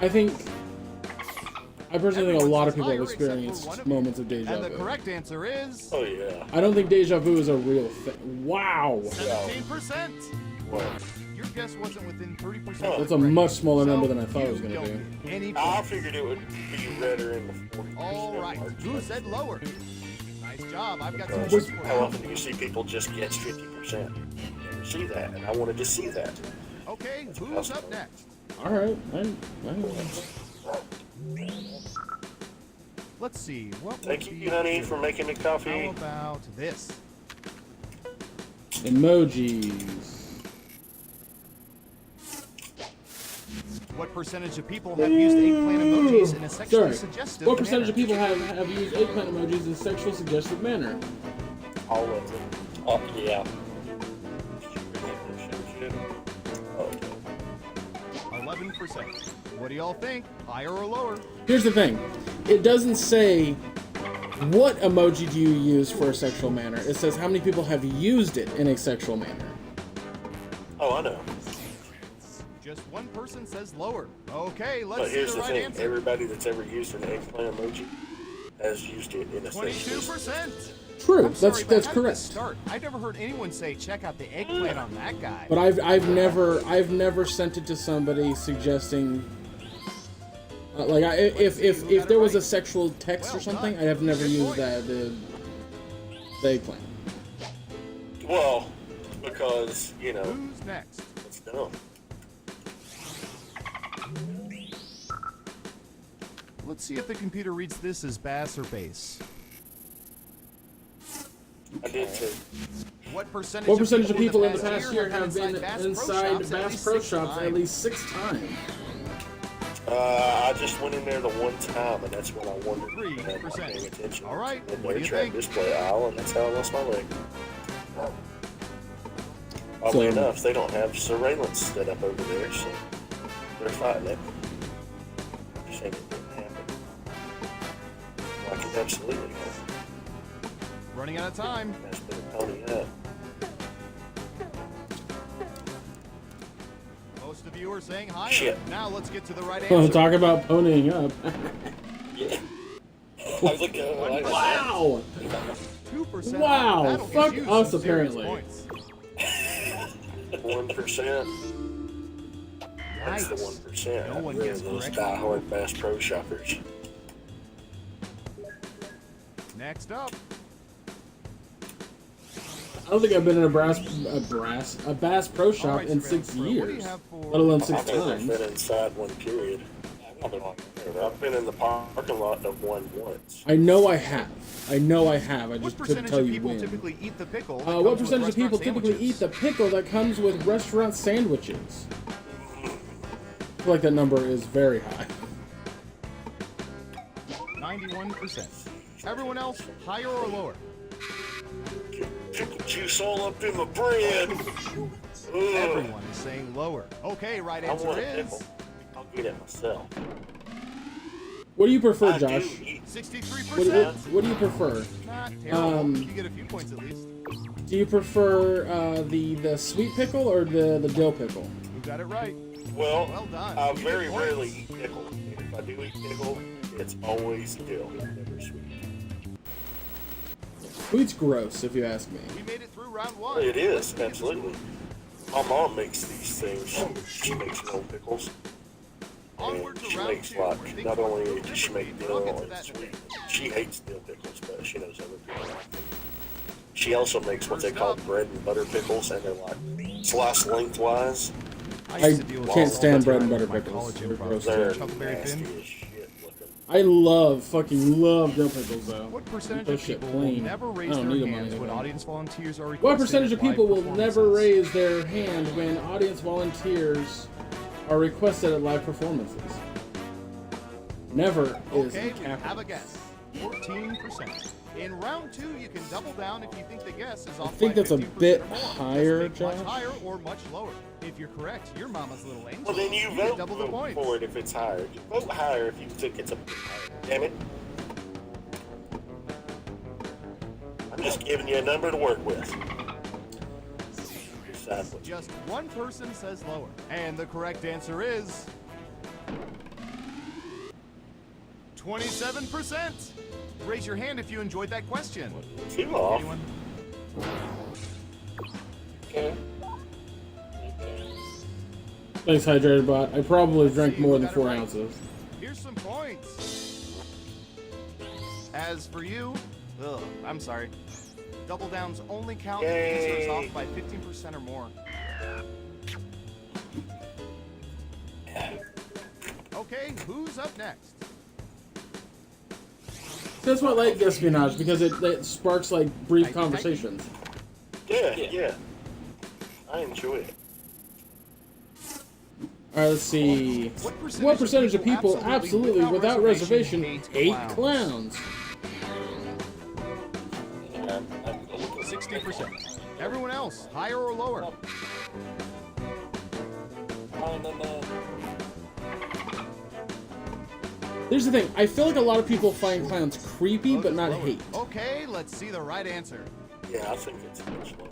I personally think a lot of people have Everyone's higher except for one experienced of you. moments of deja And the vu. correct answer is Oh, yeah. I don't think deja vu is a real thing. Wow! 17%. Well, Your guess wasn't within 30%. Oh. of That's a correct. much smaller So number than I thought it was you gonna don't be. get Any I points. figured it would be redder in the 40%. All right. mark. Who said lower? Nice job. I've got two Because points for how you. often do you see people just guess 50%? You never see that, and I wanted to see that. Okay, who's up next? Alright, Let's see. What would Thank be you, honey, good? for making me How coffee. about this? emojis. What percentage of people have used eggplant emojis in a sexually Sorry. suggestive What percentage of manner? people have used eggplant emojis in a sexually suggestive manner? All of them. Oh, yeah. 11%. What do y'all think? Higher or lower? Here's the thing. It doesn't say what emoji do you use for a sexual manner. It says how many people have used it in a sexual manner. Oh, I know. Just one person says lower. Okay, But let's see here's the the right thing. answer. Everybody that's ever used an eggplant emoji has used it in a sexual 22%. True, I'm sorry, but that's how did correct. this start? I've never heard anyone say, check out the eggplant on that guy. But I've never sent it to somebody suggesting like if there was a sexual text or something, I have never used the eggplant. Well, because, you know, Who's next? it's dumb. Let's see if the computer reads this as bass or bass. I did too. What percentage of people in the past year have been inside inside Bass Pro Shops at least 6 times? I just went in there the one time, and that's when I wondered and I was 3%. paying attention. All right, In what do their you track think? display aisle, and that's how I lost my leg. Oddly enough, they don't have surveillance set up over there, so they're fine. They're saying it didn't happen. Like it absolutely has. Running out of time. That's been a pony up. Most of you are saying higher. Shit. Now let's get to the right Well, answer. talk about ponying up. Yeah. I was looking at it. Wow! 2%. Wow! That'll get Fuck you us, some serious apparently. points. 1%. That's the Yikes. 1%. No one Really, gets those correct. diehard Bass Pro shoppers. Next up. I don't think I've been in a Bass Pro All shop right, in Surveillance 6 Pro, what do you years, have for- let alone 6 I've never times. been inside one, period. I've been in the parking lot of one once. I know I have. I What just couldn't percentage tell of you people when. typically eat the pickle? that What comes with percentage of people restaurant typically eat sandwiches? the pickle that comes with restaurant sandwiches? I feel like that number is very high. 91%. Everyone else, higher or lower? Pickle juice all up in my bread. Everyone is saying lower. Okay, right I answer want a is pickle. I'll get it myself. What do you prefer, I do Josh? eat 63%. What do you prefer? Not terrible. You get a few points at least. Do you prefer the sweet pickle or the dill pickle? Who got it right? Well, done. I You get very points. rarely eat pickle. And if I do eat pickle, it's always dill, never sweet. Sweet's gross, if you ask me. We made it through round one. It is, absolutely. My mom makes these things. She makes no pickles. And Onward to she round makes two, like, where things not work only a little does she make differently, but I'll dill get to and that in a sweet, minute. she hates dill pickles, but she knows other people like them. She also makes what they First call up. bread and butter pickles, and they're like sliced lengthwise. I used to deal with can't this all stand the bread time and butter with my pickles. college They're improv gross. They're Huckleberry nasty Finn? as shit looking. I fucking love dill pickles though. What Eat percentage those of shit people will clean. never I raise don't their need 'em hands on when anything. audience volunteers are requested What percentage of at live people will never performances? raise their hand when audience volunteers are requested at live performances? Never is Okay, in we have a capitals. guess. 14%. In round two, you can double down if you think the guess is off I think by that's a 15% bit or more. Just higher, pick much Josh. higher or much lower. If you're correct, your mama's little angel. Well, then you get vote double the points. for it if it's higher. You vote higher if you think it's a bit higher. Damn it. I'm just giving you a number to work with. Decide what you Just one person says lower. And the correct answer is 27%. Raise your hand if you enjoyed that question. Too off. Anyone? Okay. Thanks, Hydrated Bot. I probably drank see, more who than got it 4 right? ounces. Here's some points. As for you, I'm sorry. Double downs only count if the answer is off by 15% or more. Okay, who's up next? That's why I like espionage, because it sparks like brief Thank you. conversations. Yeah. I enjoy it. Alright, let's see. What percentage of people absolutely, without reservation, hate clowns? 60%. Everyone else, higher or lower? Here's the thing, I feel like a lot of people find clowns creepy, but not hate. Okay, let's see the right answer. Yeah, I think it's much lower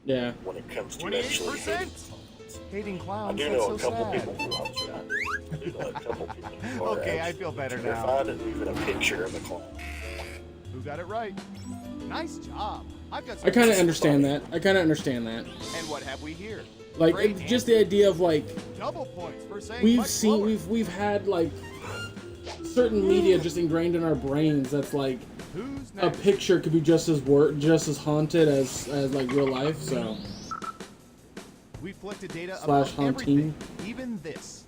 Yeah. when it comes to actually hating. 28%. Hating I clowns, do that's know so a couple sad. people who are. I do know a couple people who are Okay, I feel better now. terrified of even a picture of a clown. Who got it right? Nice job. I've got some I kind of questions. understand that. And what have we here? Like, Great it's just the idea of like, Double points for saying we've much seen, lower. we've had like certain media just ingrained in our brains that's like Who's a next? picture could be just as haunted as like real life. So We've collected data Slash about haunting. everything, even this.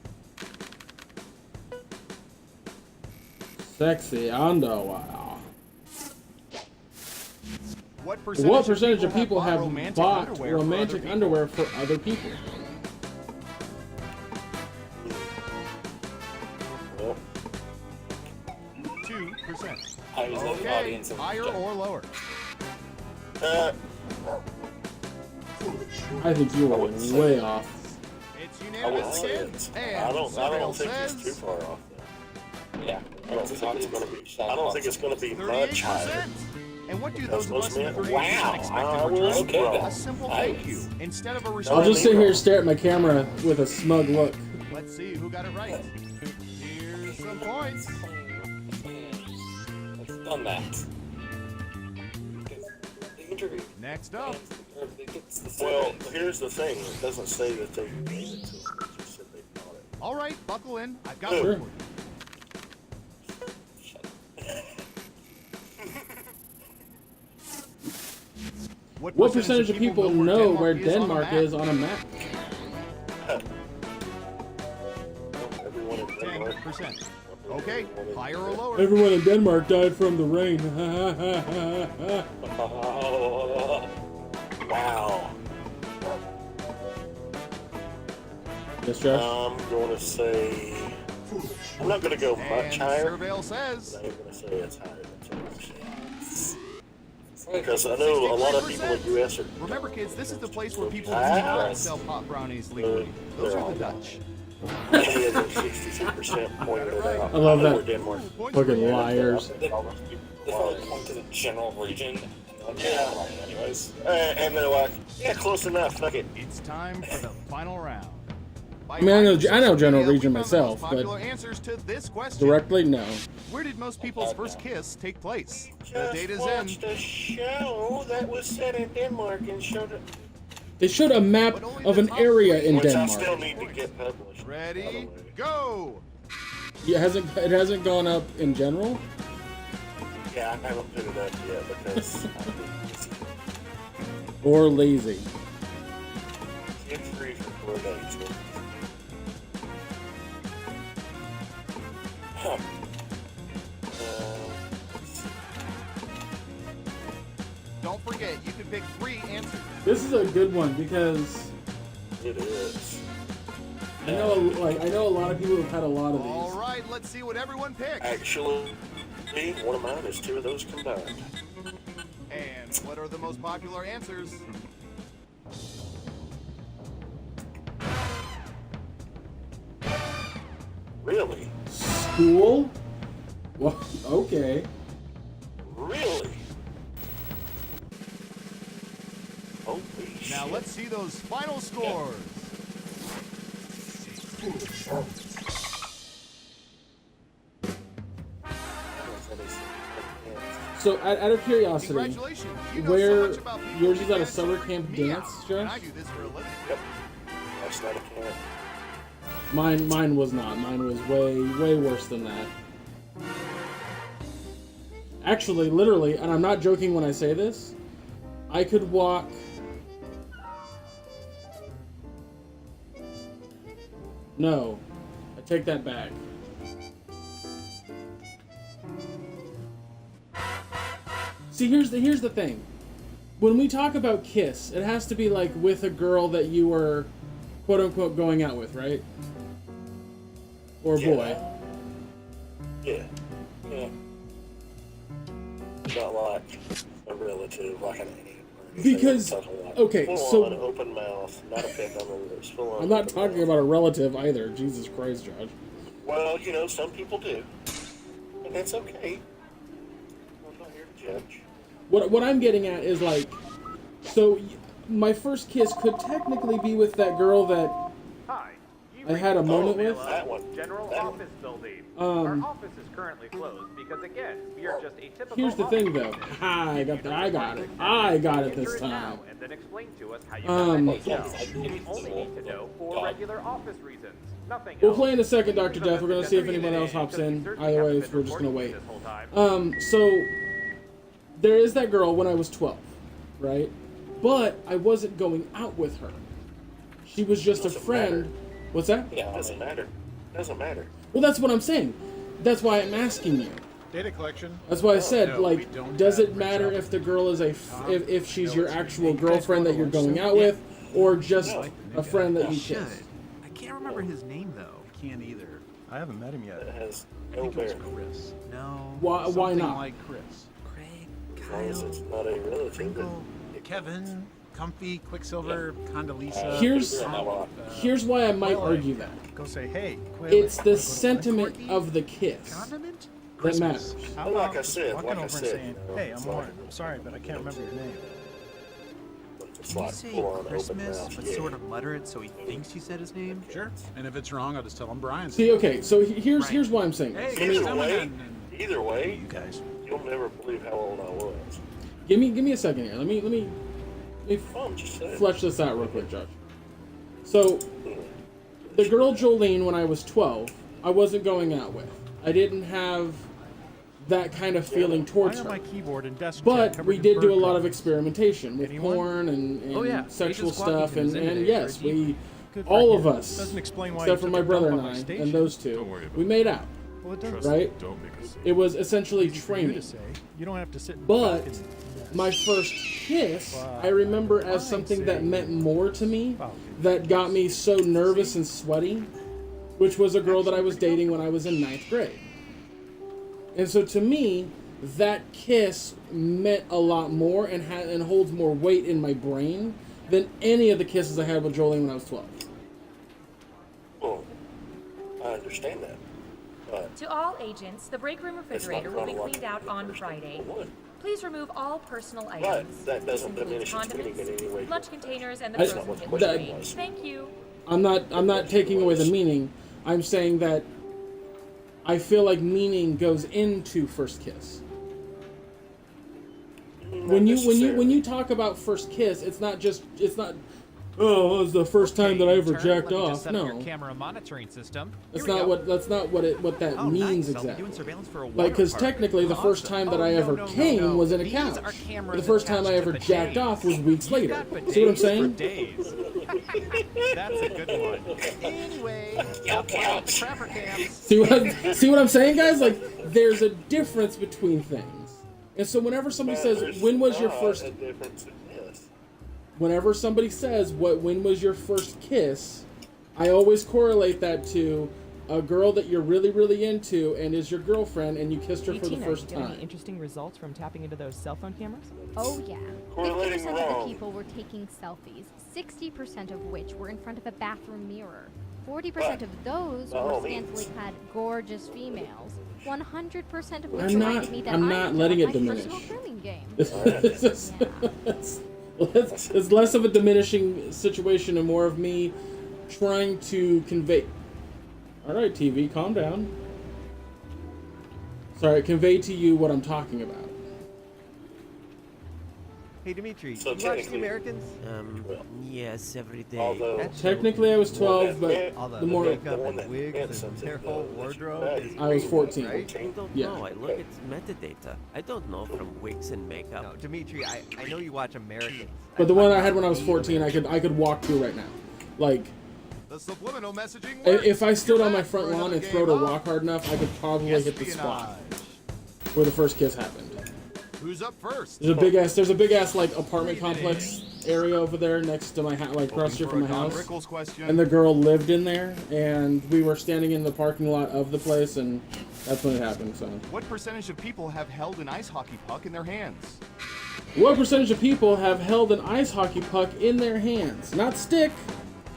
sexy underwear. What Percentage of people have bought underwear romantic underwear for other people? Well, 2%. I was in the Okay, audience of higher or lower? I think you are way off. It's I wouldn't unanimous say again. it's. And I don't Surveil think says it's too far off. Yeah. I don't think it's gonna be. I don't think it's gonna be much higher. 38%. And what do Because those of us in the most 38% men- expect Wow, in I was return? wrong. A simple thank you instead of a I'll response. just sit here and stare at my camera with a smug look. Let's see who got it right. Here's some points. It's done that. The injury. Next up. It's the Well, here's the thing. It doesn't say that they gave it to them. It just said they bought it. All right, buckle in. I've got Sure. one for you. What percentage of people know where Denmark is on a map? Everyone in Denmark. 10%. Okay, higher or lower? Everyone in Denmark died from the rain. Wow. Yes, Josh? I'm going to say. I'm not going to go much And higher. Surveil says But I'm going to say it's higher than 10%. Because I know a lot of people in the U.S. are. remember, kids, this is the place where people Ah. do not sell pot brownies legally. Those are the Dutch. 63% pointed it out. I love that. Over Denmark. Fucking liars. They probably point to the general region. And they're like, yeah, right, anyways. And they're like, yeah, close enough. Fuck it. It's time for the final round. I mean, I know general region myself, but popular answers to this question. directly, no. Where did most people's first kiss take place? The Just date is watched in. a show that was set in Denmark and showed it. They showed a map of an area in Which I still Denmark. need to get published. by the Ready, way. go! It hasn't gone up in general. Yeah, I haven't put it up yet because Or lazy. it's free for 4 days. Huh. Don't forget, you can pick 3 answers. This is a good one because It is. I know a lot of people have had a lot of All these. right, let's see what everyone picked. Actually, one of mine is 2 of those combined. And what are the most popular answers? Really? School? Well, okay. Really? Holy shit. Now let's see those final scores. So, out of curiosity, Congratulations. You know so where much about people yours who is at a dance summer so camp me dance, out, and Josh? I do this for a living. Yep. That's not a can. Mine was not. Mine was way worse than that. Actually, literally, and I'm not joking when I say this, I could walk. No, I take that back. See, here's the thing. When we talk about kiss, it has to be like with a girl that you were, quote unquote, going out with, right? Or boy. Yeah. Yeah. Not like a relative, like an aunt. or anything. Because- I'm talking like okay, full so- on open mouth, not a peck on the lips. Full on I'm not open talking mouth. about a relative either. Jesus Christ, Josh. Well, you know, some people do, and that's okay. I'm not here to judge. What I'm getting at is like, so my first kiss could technically be with that girl that Hi. I had a moment with. That one. General That office building. Our Um, office is currently closed because again, we are just a typical here's the thing though. office building. I got it this Enter it time. now and then explain to us how you Um, got that detail. We only need to know for regular office reasons. Nothing We'll else. play in a second, Dr. Leave Death. We're gonna see if message anyone at else the hops beginning, in. because we Either certainly way, haven't we're been just gonna recording wait. this whole time. So there is that girl when I was 12, right? But I wasn't going out with her. She was just a Doesn't friend. matter. What's that? Yeah, doesn't matter. Doesn't matter. Well, that's what I'm saying. That's why I'm asking you. Data collection. That's why I said, No, we like, don't does have it matter Rich if the girl is if she's your actual You guys girlfriend that wanna you're watch going some? out with, or just No. a friend that you Should. kissed? I can't remember his name though. I can't either. I haven't met him It yet. has I no think it was bearing. Chris. No. Why Something not? like Chris. Craig, As long as Kyle, it's not a relative. Pringle. Kevin. Comfy, Quicksilver, Condoleezza. Here's why I might argue that. Go say, hey, It's the sentiment of the kiss Condiment? that matters. How Well, about like I said, walking like I over said, and saying, you know, hey, it's I'm Warren. I'm sorry, but I can't remember your name. It's Can you like say full on Christmas, open but mouth. sort of mutter it so he thinks you said his name? Sure. And if it's wrong, I'll just tell him Brian. See, okay, so here's why I'm saying this. Hey, Either way, you guys. you'll never believe how old I was. Give me a second here. Let me Oh, I'm just saying. flesh this out real quick, Josh. So, the girl Jolene, when I was 12, I wasn't going out with. I didn't have that kind of feeling towards Why her. are my keyboard and desk chair But covered we in did do a bird lot of droppings? experimentation with Anyone? porn and Oh, yeah. sexual Agent Squawking stuff, was and intimidated yes, for a we, Good all for of him. us, Doesn't explain why except he for took my a brother dump and on my I, station. and those two, Don't worry about we made out. Well, it doesn't. Right? Don't make us. It was essentially Easy for you training. to say. You don't have to sit. But and my first kiss, I remember as something that meant more to me, that got me so nervous and sweaty, which was a girl that I was dating when I was in 9th grade. And so to me, that kiss meant a lot more and holds more weight in my brain than any of the kisses I had with Jolene when I was 12. Well, I understand that. But To all agents, the break room refrigerator will be cleaned out on Friday. Please remove all personal items. that doesn't This includes diminish its meaning in any way. lunch containers, and the That's frozen not kid what the tray. question was. Thank you. I'm not taking away the meaning. I'm saying that I feel like meaning goes into first kiss. When you talk about first kiss, it's not. Oh, it was the first time that I ever Turn, jacked let me just off. set up your No, camera monitoring system. that's Here we not go. what that Oh, means nice. I'll be exactly. doing surveillance for a Like, water because park. technically the first time that I ever came was in a These couch. are cameras But the first time I attached ever to the jacked days. off was weeks later. Got bidets See what I'm for saying? days. That's a good one. Anyway, have fun with the crapper cams. See what I'm saying, guys? Like, there's a difference between things. And so whenever somebody says, "When was your first?" A difference in this. Whenever somebody says, when was your first kiss?" I always correlate that to a girl that you're really, really into and is your girlfriend, and you kissed her for the first time. Any interesting results from tapping into those cell phone cameras? Oh yeah. Correlating 50% of the wrong. people were taking selfies, 60% of which were in front of a bathroom mirror. 40% of those by were all means. scantily clad, gorgeous females. 100% of which I'm reminded not- me that I'm I not enjoy letting it my diminish. personal grooming game. It's less of a diminishing situation and more of me trying to convey. All right, TV, calm down. Sorry, convey to you what I'm talking about. Hey, Dimitri, So you watch The technically- Americans? Yes, every day. Although Technically, I was 12, but All the the more makeup one and that wigs meant and something, their though, whole that you wardrobe value. is I was crazy, 14. right? I don't Yeah. know. I look at metadata. I don't know from wigs and makeup. No, Dimitri, I know you watch Americans. but the I'm one I not had when I was the 14, I could walk through right now. Like, The subliminal messaging if I stood You're on my back front for lawn and another throwed a game rock of hard enough, I could probably hit the spot espionage. where the first kiss happened. Who's up first? There's a big ass like apartment complex area over there next to my house, like across the street from my Don house. Rickles question. And the girl lived in there, and we were standing in the parking lot of the place, and that's when it happened. So, What percentage of people have held an ice hockey puck in their hands? what percentage of people have held an ice hockey puck in their hands? Not stick,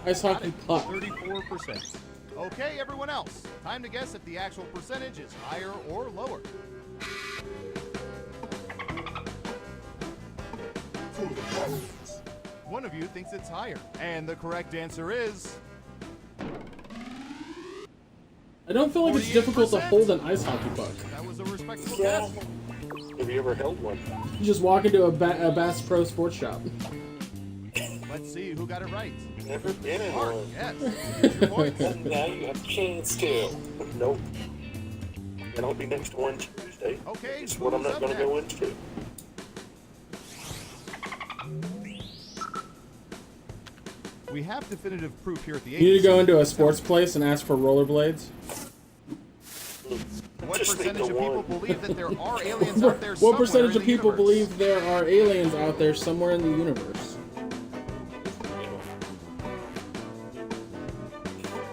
ice hockey puck. 34%. Okay, everyone else. Time to guess if the actual percentage is higher or lower. One of you thinks it's higher, and the correct answer is I don't feel like it's difficult to 48%. hold an ice hockey puck. that was a respectable Yeah. guess. Have you ever held one? You just walk into a Bass Pro Sports shop. Let's see who got it right. Never been in Mark, one. yes. Here's your points. Now you have a chance to. Nope. And I'll be next one Tuesday. Okay, It's what I'm who's not up going to go next? into. We have definitive proof here at the You need to agency. go into a sports place and ask for rollerblades. What Just need percentage the of people one. believe that there are aliens out there What somewhere percentage in of the people universe? believe there are aliens out there somewhere in the universe?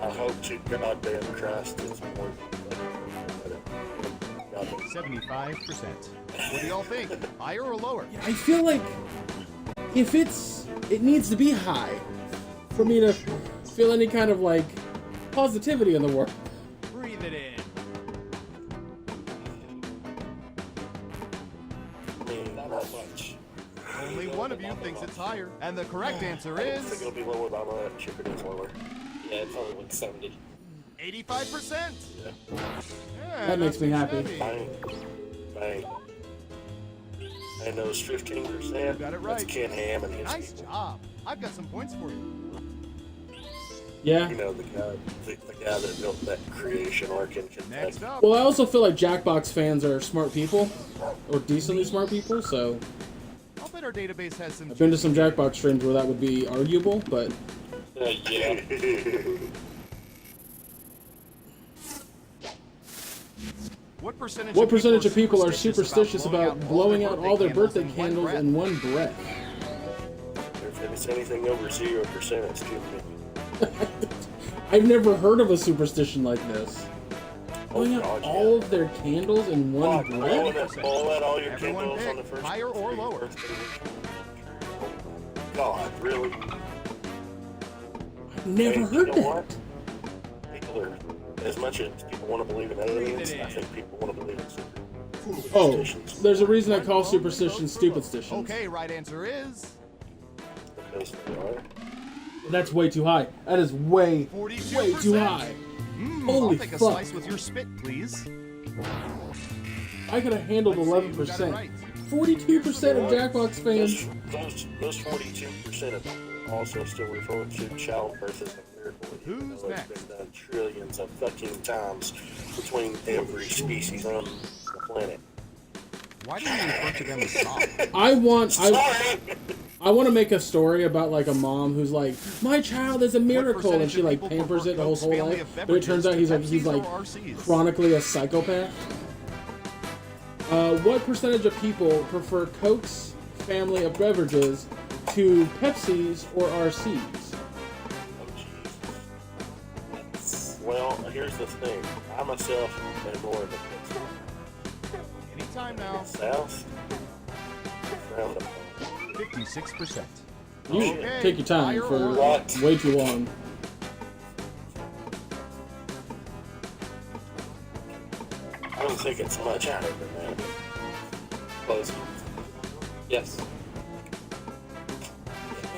I hope to goddamn Christ it's more. 75%. What do y'all think? Higher or lower? I feel like if it needs to be high for me to feel any kind of like positivity in the world. Breathe it in. Not much. Only one of you thinks it's higher, and the correct answer I don't think is it'll be lower by much if it is lower. Yeah, it's only like 70. 85%. Yeah, That makes me happy. Bang. Bang. And those 15%, got it that's right. Ken Ham and his Nice people. job. I've got some points for you. Yeah. You know, the guy that built that creation arc in Kentucky. Next up. Well, I also feel like Jackbox fans are smart people, or decently smart people. So I'll bet our database has some. I've been to some Jackbox streams where that would be arguable, but Yeah. What percentage of people are superstitious about blowing out all their birthday candles in one breath? If it's anything over 0%, it's too many. I've never heard of a superstition like this. Blowing out God, all of their candles in one Blow breath? out all your Everyone candles on the pick first higher or lower. birthday. God, really? I've never And heard you know that. what? People are, as much as people want to believe in aliens, I think people want to believe in Oh, superstitions. there's a reason I call superstitions stupidstitions. Okay, right answer is Because they are. That's way too high. That is way 42%. too high. Holy I'll take a fuck. slice with your spit, please. I could have handled Let's see who got it 11%. right. 42% of Jackbox fans. Those 42% of people also still refer to childbirth as a miracle. even Who's though next? It's been done trillions of fucking times between every species on the planet. Why do you refer to them as soft? I want Sorry! to make a story about like a mom who's like, my child is a miracle, and she like pampers it the whole life. But it turns out he's like chronically a psychopath. What percentage of people prefer Coke's family of beverages to Pepsi's or RC's? Well, here's the thing. I myself am more of a Anytime now. South. Frowned upon. 56%. You Okay, take your time higher for or what? way too long. I don't think it's much higher than that. Close. Yes.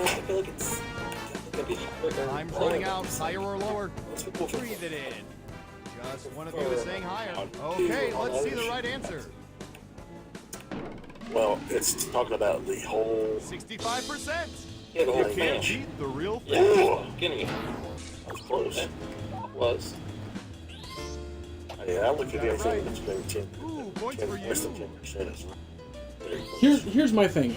I feel like it's gonna be higher. Time's running out. Higher or lower? Most people Breathe it in. Just one of you is saying higher. Okay, let's see the right answer. Well, it's talking about the whole. 65%. Yeah, the You whole can't thing. beat the real thing. Yeah, getting it. That's close. Was. Yeah, I look at anything that's been 10, Ooh, points 10 for less than you. 10% is very close. Here's my thing.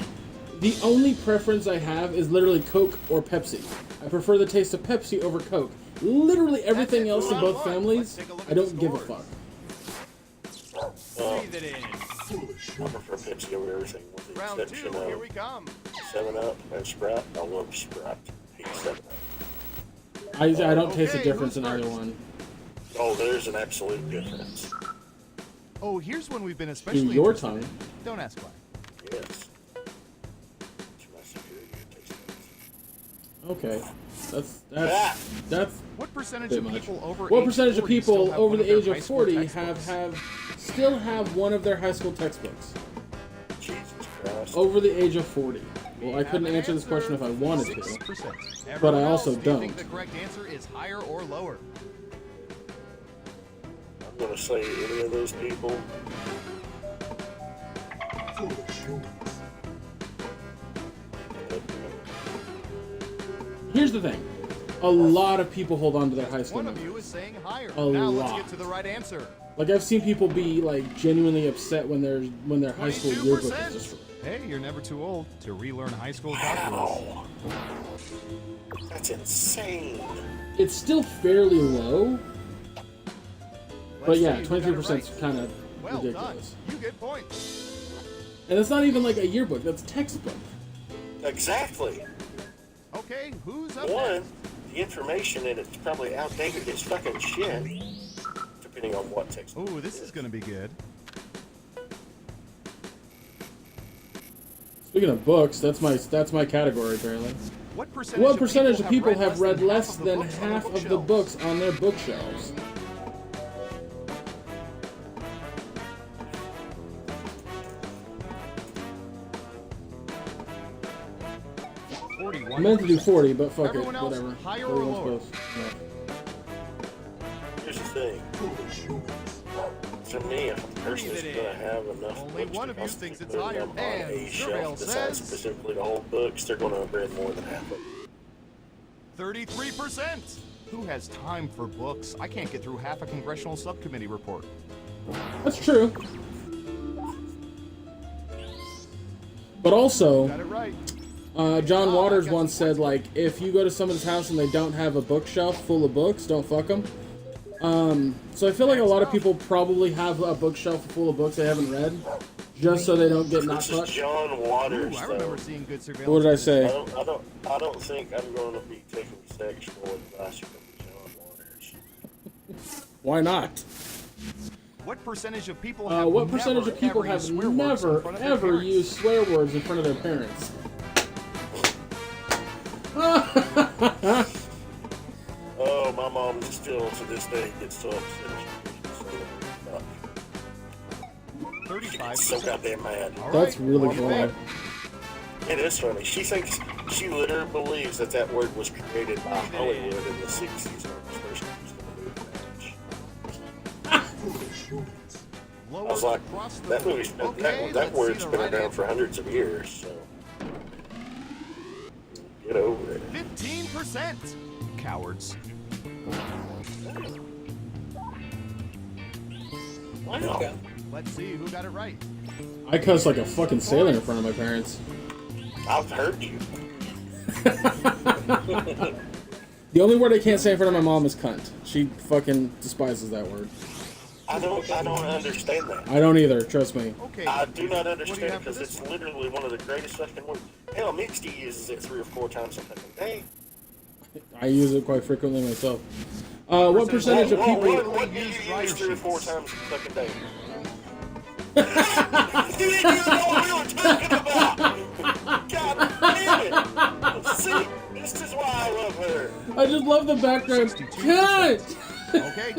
The only preference I have is literally Coke or Pepsi. I prefer the taste of Pepsi over Coke. Literally everything else in both families, I don't give a fuck. Breathe it in. I prefer Pepsi over everything, with the Round exception 2, here of we come. 7-Up and Sprite. I love Sprite. I hate 7-Up. I don't taste a Okay, difference who's in either first? one. Oh, there's an absolute difference. Oh, here's one we've been To especially your interested tongue. in. Don't ask why. Yes. It's my superior taste buds. Okay. That's What percentage bit of much. people over What age percentage of 40 people still have over one the of their age high of school 40 textbooks? still have one of their high school textbooks? Jesus Christ. Over the age of 40. Well, I couldn't Have an answer this question if I wanted to. 6%. But I Everyone also else, do you don't. think the correct answer is higher or lower? I'm going to say any of those people. Here's the thing. A lot of people hold on to their high school One of memories. you is saying higher. A now lot. let's get to the right answer. Like I've seen people be like genuinely upset when their high school yearbook is 22%. destroyed. Hey, you're never too old to relearn high school calculus. Wow. That's insane. It's still fairly low, but Let's yeah, see who got it 23% is right. kind of Well ridiculous. done. You get points. And it's not even like a yearbook; that's textbook. Exactly. Okay, who's up One, next? the information in it's probably outdated as fucking shit. Depending on what text. Oh, this is gonna be good. Speaking of books, that's my category apparently. What What percentage of people have read less than half of the books on their bookshelves? I meant to do 40, but fuck Everyone it, else, whatever. higher or Everyone's lower? close. Yeah. Here's the thing. To me, if a person is going to have enough Only books one to of you constantly thinks it's put higher, them on and a surveil shelf besides says- specifically to hold books, they're going to have read more than half of them. 33%. Who has time for books? I can't get through half a congressional subcommittee report. That's true. But also, Got it right. John Waters once said, like, if you go to someone's house and they don't have a bookshelf full of books, don't fuck them. So I feel like a lot of people probably have a bookshelf full of books they haven't read, just so they don't get not This is touched. John Waters, Ooh, I though. remember seeing good surveillance. What did I say? I don't think I'm going to be taking sexual advice from John Waters. Why not? What percentage of people have What percentage of people have never, ever used swear words in front of their parents? Oh, my mom still to this day gets so upset. She's 35%. so goddamn mad. That's really funny. It is funny. She thinks, she literally believes that that word was created by Hollywood in the 60s when it was first used in the movie. I was like, that movie's that word's been around for hundreds of years, so get over it. 15%. Cowards. No. Let's see who got it right. I cuss like a fucking sailor in front of my parents. I've heard you. The only word I can't say in front of my mom is cunt. She fucking despises that word. I don't understand that. I don't either, trust me. Okay. I do not understand it because it's literally one of the greatest fucking words. Hell, Mixty uses it 3 or 4 times a fucking day. I use it quite frequently myself. What percentage of people... What do you use 3 or 4 times a fucking day? You didn't even know what we were talking about! God damn it! See, this is why I love her. I just love the background. Cunt! Okay.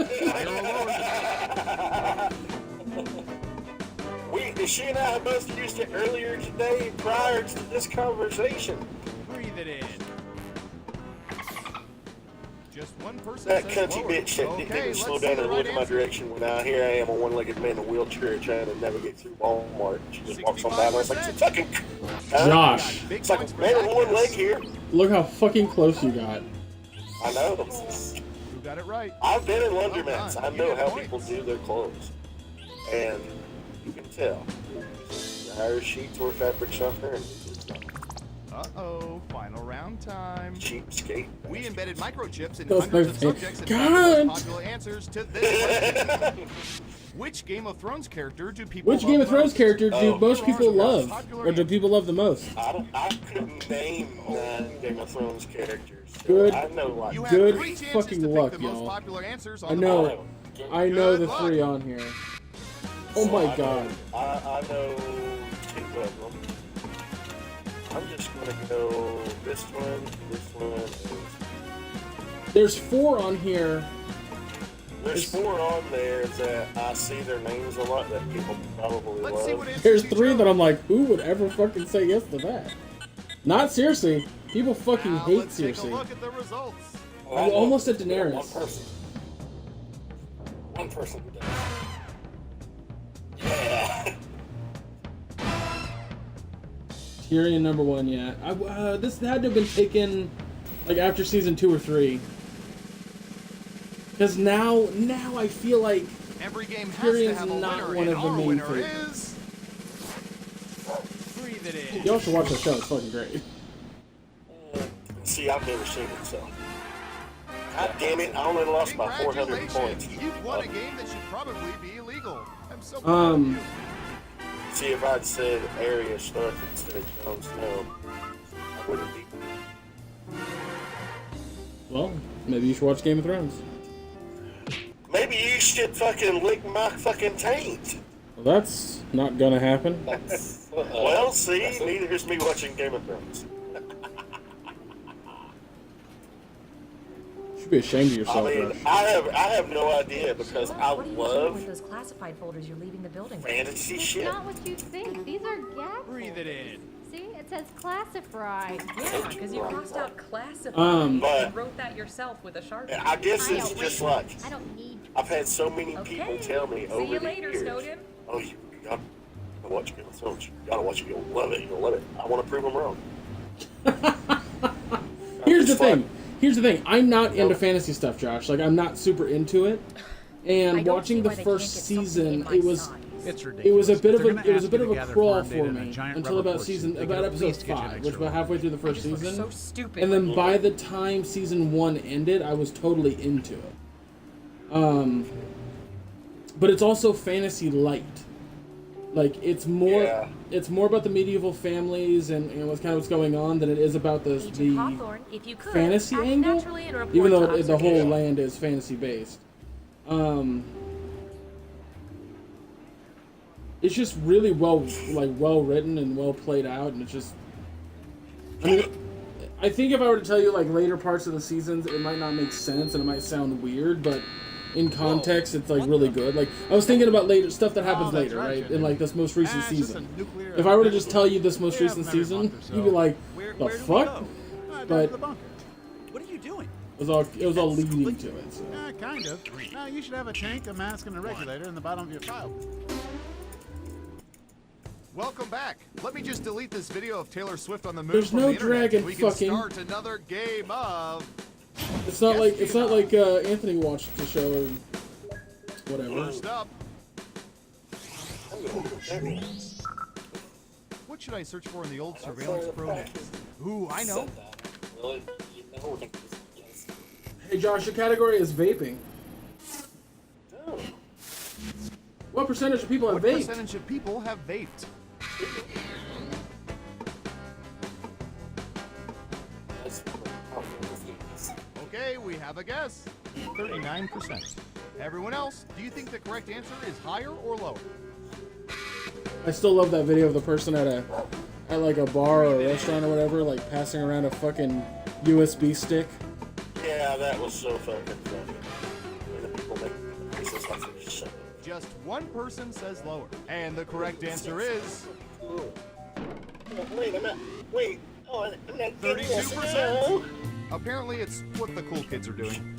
She and I both used it earlier today prior to this conversation. Breathe it in. Just one person. That says cunty lower. bitch that didn't even slow down and look in my direction when I here I am, a one-legged man in a wheelchair trying to navigate through Walmart. She just walks on by and I was like, "You fucking Josh. It's like a man with one leg here." Look how fucking close you got. I know. Who got it right? I've been in laundromats. I know how people do their clothes, and you can tell. The higher sheets or fabric softener. Uh-oh, final round time. Cheapskate. We embedded microchips in That's hundreds my of subjects and God. found the most popular answers to this question. Which Game of Thrones character do people Which love Game of Thrones most? character do Oh. most people love? Or do people love the most? I couldn't name 9 Game of Thrones characters. So Good. I know like You have Good 3 chances fucking to luck, pick the most y'all. popular answers on I the know. board. I know Good the luck. 3 on here. Oh my god. I know 2 of them. I'm just gonna go this one, and There's 4 on here. there's 4 on there that I see their names a lot that people probably Let's see love. what answers There's you 3 chose. that I'm like, who would ever fucking say yes to that? Not seriously. People fucking Now hate let's take a Cersei. look at the results. I'm almost at Daenerys. One person who does. Yeah. Tyrion number 1, yeah. This had to have been taken like after season 2 or 3. Because now I feel like Every game has to Tyrion's have a not winner, one and of the our main winner favorites. is... Breathe it in. y'all should watch the show. It's fucking great. See, I've never seen it, so. God damn it, I only lost by 400 points. You've won a game that should probably be illegal. I'm so proud of you. See, if I'd said Arya Stark instead of Jon Snow, I wouldn't be. Well, maybe you should watch Game of Thrones. Maybe you should fucking lick my fucking taint. Well, that's not gonna happen. That's Well, see, neither is me watching Game of Thrones. You should be ashamed of yourself, I mean, Josh. I have no idea because I What are you doing love with those classified folders you're leaving the building with? fantasy It's shit. not what you think. These are gaps. Breathe it in. See, it says classified. Yeah, because you crossed out classified But- and wrote that yourself with a Sharpie. I guess it's don't just read. like I don't need. I've had so many people Okay. tell me See over you the later, years. Snowden. Oh, you gotta watch Game of Thrones. You gotta watch it. You'll love it. You'll love it. I want to prove them wrong. Here's the It's like- thing. Here's the thing. I'm not into fantasy stuff, Josh. Like, I'm not super into it. I And don't watching see the why they first can't get something season, in my it was size. It's ridiculous. it was a bit of They're a gonna it was a ask bit you of to a gather crawl farm data for in a me giant until rubber about push suit. season They about could at episode least get you 5, next which to was it. halfway through the I first just look season. so stupid. And then by the time season 1 ended, I was totally into it. But it's also fantasy light. Like it's more about the medieval families and what's kind of what's going on than it is about the Hawthorne, if you could, fantasy act angle. naturally and report Even though to the whole observation. land is fantasy based. It's just really well written and well played out, and it's just. I mean, I think if I were to tell you like later parts of the seasons, it might not make sense and it might sound weird, but in context, it's like really good. Like I was thinking about later stuff that happens that's later, right, right? In like this most recent it's just a season. nuclear If I were to just tell you this most We recent have them every season, month or you'd be so. like, Where "The do we fuck?" go? Down But to the bunker. What are you doing? it was all leading to it. So. Yeah, kind of. No, you should have a tank, a mask, and a regulator in the bottom of your file. Welcome back. Let me just delete this video of Taylor Swift on the moon There's from no the internet. dragon We can fucking- start another game of. It's not like Anthony watched the show or whatever. First up. What should I search for in the old surveillance program? Ooh, I know. Well, you know, yes. Hey Josh, your category is vaping. Oh. What percentage of people have What vaped? percentage of people have vaped? That's how fantasy is. Okay, we have a guess. 39%. Everyone else, do you think the correct answer is higher or lower? I still love that video of the person at like a bar or a restaurant or whatever, like passing around a fucking USB stick. Yeah, that was so fucking funny. And the people make faces like they're shut up. Just one person says lower. And the correct answer is Wait a minute. Wait. Oh, I'm not getting this. 32%. Apparently, it's what the cool kids are doing.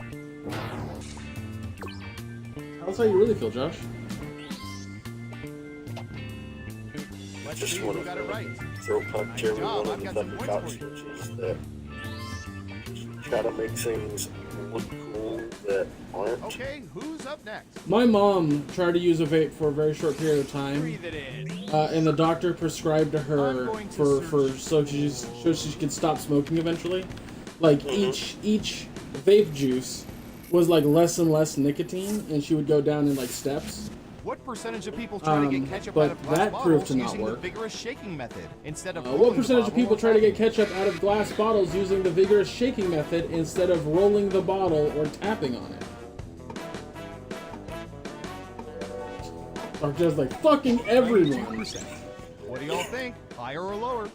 How's how you really feel, Josh? Let's Just see want who got it right. to throw punch Nice every job. one of I've the got some fucking points cock for you. switches that try to make things look cool that aren't. Okay, who's up next? My mom tried to use a vape for a very short period of time, Breathe it in. and the doctor prescribed to her going to for so she could stop smoking eventually. Like each vape juice was like less and less nicotine, and she would go down in like steps. What percentage of people try to get ketchup but out of glass that proved bottles to not using work. the vigorous shaking method instead of What percentage of people try to get ketchup out of glass bottles using the vigorous shaking method instead of rolling the bottle or tapping on it? Or just like fucking everyone. 92%. What do y'all think? Higher or lower?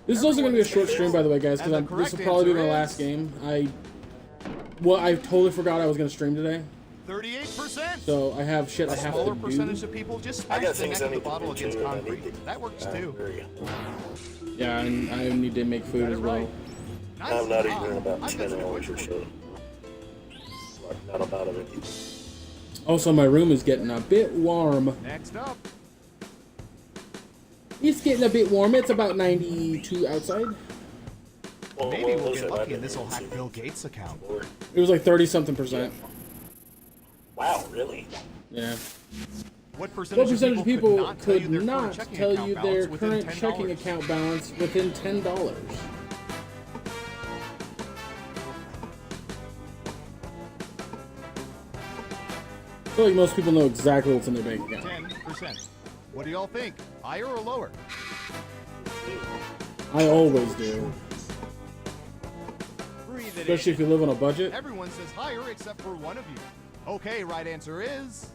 This is also going to be a short stream, by the way, guys, because this will probably be my last game. I totally forgot I was going to stream today. 38%. So I have shit I A have smaller to percentage do. of people just I smash got the things neck I of the need to bottle do against too, and I concrete. need to- That works too. Yeah, and I need to make food Got it as well. right. Nice I'm not job. eating in about I've 10 got some hours or quick so. Like, not about it. Also, my room is getting a bit warm. Next up. It's getting a bit warm. It's about 92 outside. Well, Maybe what we'll was get it? I lucky and didn't this will even hack see Bill Gates' account. It was like 30-something%. Wow, really? Yeah. What What percentage of people could not tell you their within current $10? checking account balance within $10? I feel like most people know exactly what's in their bank account. 10%. What do y'all think? Higher or lower? I always do. Breathe Especially if you live on a budget. Everyone says higher except for one of you. Okay, right answer is...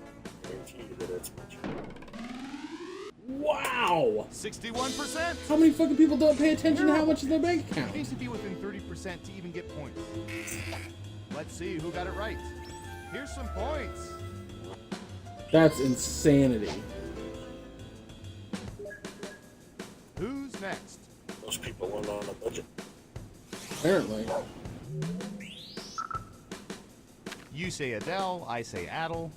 Wow! 61%! How many fucking people don't pay attention to how much is their bank You account? need to be within 30% to even get points. Let's see who got it right. Here's some points. That's insanity. Who's next? Most people went on a budget. Apparently. You say Adele, I say Adel.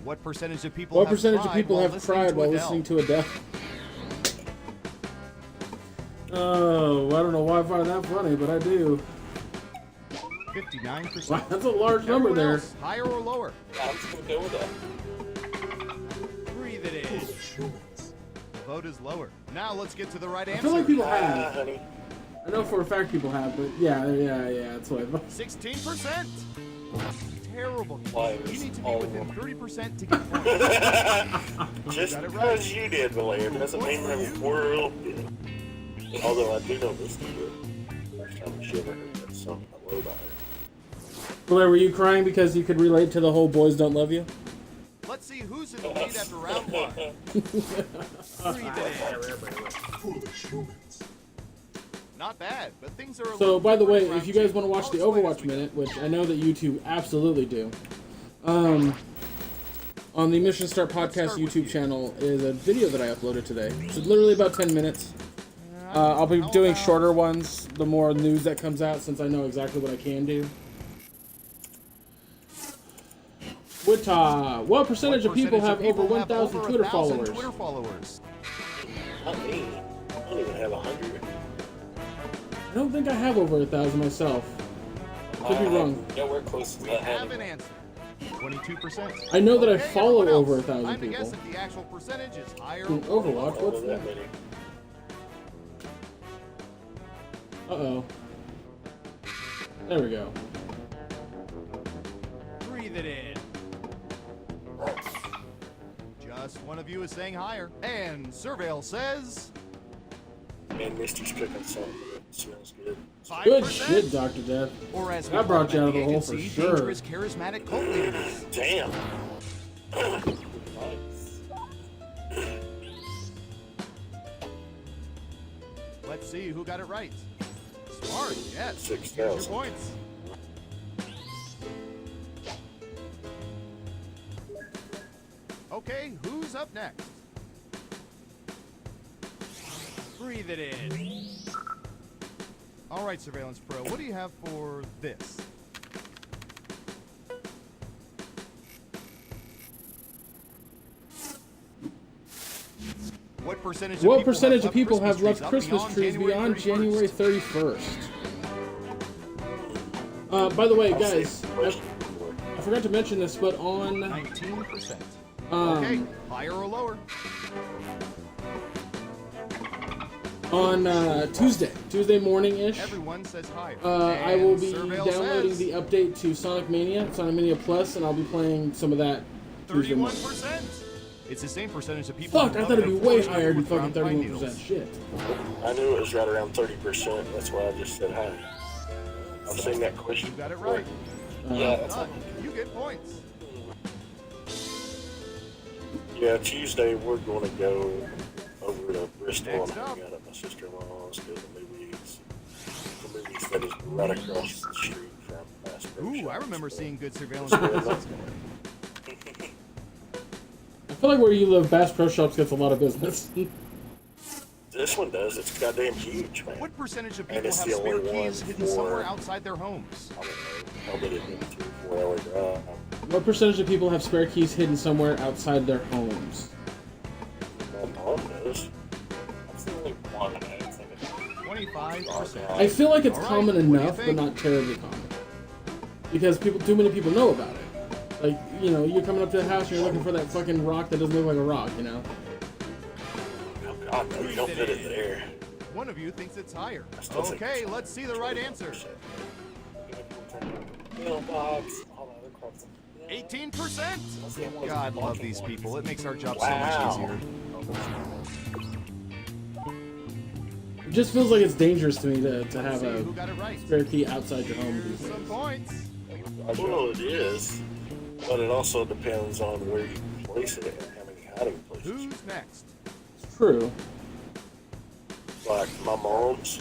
What percentage of people What have percentage of cried people while have cried while listening to Adele? Oh, I don't know why I find that funny, but I do. 59%. Wow, that's a large number there. Else, higher or lower? I'm just gonna go with that. Breathe it in. The vote is lower. Now let's get to the right I answer. feel like people have. Honey. I know for a fact people have, but yeah, that's what I thought. 16%. Terrible. Why You is need to be all within of 30% to get points. Just Got it because right. you did, Valera, doesn't mean the world did. Although I do know this to be first time she ever heard that song I love by her. Blair, were you crying because you could relate to the whole boys don't love you? Let's see who's in the lead after round one. Breathe it in. Not bad, but things are a So, little by the way, different if you round guys two. want to watch the I'll explain Overwatch as we go. Minute, which I know that you two absolutely do, on the Mission Start Podcast YouTube channel is a video that I uploaded today. It's literally about 10 minutes. I'll be doing shorter ones, the more news that comes out, since I know exactly what I can do. What percentage of people have over 1,000 Twitter followers? Twitter followers? Not me. I don't even have 100. I don't think I have over 1,000 myself. Could be wrong. Yeah, we're close to We that. have an answer. 22%. I know that I Okay, follow everyone over else, 1,000 time to guess people. if the actual percentage is higher In or Overwatch, lower. what's That that? many. Uh-oh. There we go. Breathe it in. Just one of you is saying higher. And Surveil says... Man, Misty's cooking something that smells good. 5%. Good shit, Dr. Death. Or as we That call brought them you out at of the hole for agency, sure. dangerous, charismatic cult leaders. Damn. Let's see who got it right. Smart, yes. 6,000. Here's your points. Okay, who's up next? Breathe it in. All right, Surveillance Pro, what do you have for this? What percentage of people have left Christmas trees beyond January 31st? 31st? By the way, guys, I forgot to mention this, but on 19%. Okay, higher or lower? on Tuesday morning-ish, Everyone says higher. I will And be Surveil downloading says the update to Sonic Mania Plus, and I'll be playing some of that Tuesday morning. 31%. It's the same percentage of people. Fuck, who I love thought it'd be their way forced higher than food fucking around 31%. meals. Shit. I knew it was right around 30%. That's why I just said high. I've seen that question. You got it right. Yeah, that's Done. You get points. Yeah, Tuesday we're going to go over to Bristol Next and up. hang out at my sister-in-law's, go to the movies. The movies that is right across the street from Bass Pro Ooh, I Shops, remember but- seeing good surveillance. Yeah, videos. I feel like where you live, Bass Pro Shops gets a lot of business. This one does. It's goddamn huge, man. What percentage of And people it's have the spare only one keys hidden for- somewhere outside their homes? I don't know. Probably did a 3 or 4 hour drive. What percentage of people have spare keys hidden somewhere outside their homes? My mom does. I've seen like one. It's like 25%. I feel like it's All right, common what do you enough, but think? not terribly common. Because too many people know about it. Like, you know, you're coming up to the house and you're looking for that fucking rock that doesn't look like a rock, you know? Oh, God, no, you don't put it there. One of you thinks it's higher. I still think Okay, it's let's see the right answer. mailbox, all that other crap. 18%. God love these people. It makes our job Wow. so much easier. It just feels like it's dangerous to me to have See a who got it right. spare key outside your home these Some days. points. Well, it is, but it also depends on where you place it and how many hiding places. Who's next? It's true. Like my mom's,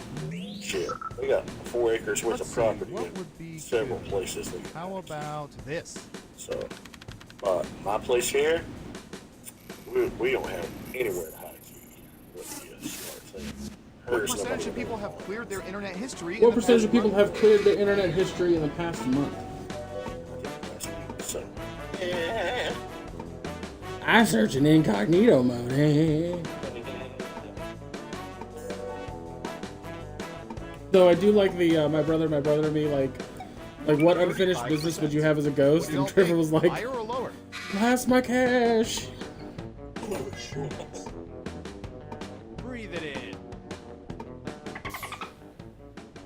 shit, they got 4 acres worth Let's of see, property what in would be several good? places. How about this? So, my place here, we don't have anywhere to hide a key. Would be a smart thing. What Hers, percentage nobody of people knows. have cleared their internet history? in What the percentage past of people month? have cleared their internet history in the past month? So, yeah. I search in incognito mode. Though I do like the my brother and me like what unfinished business would you have as a ghost? And Trevor was like, Higher or lower? blast my cash. Breathe it in.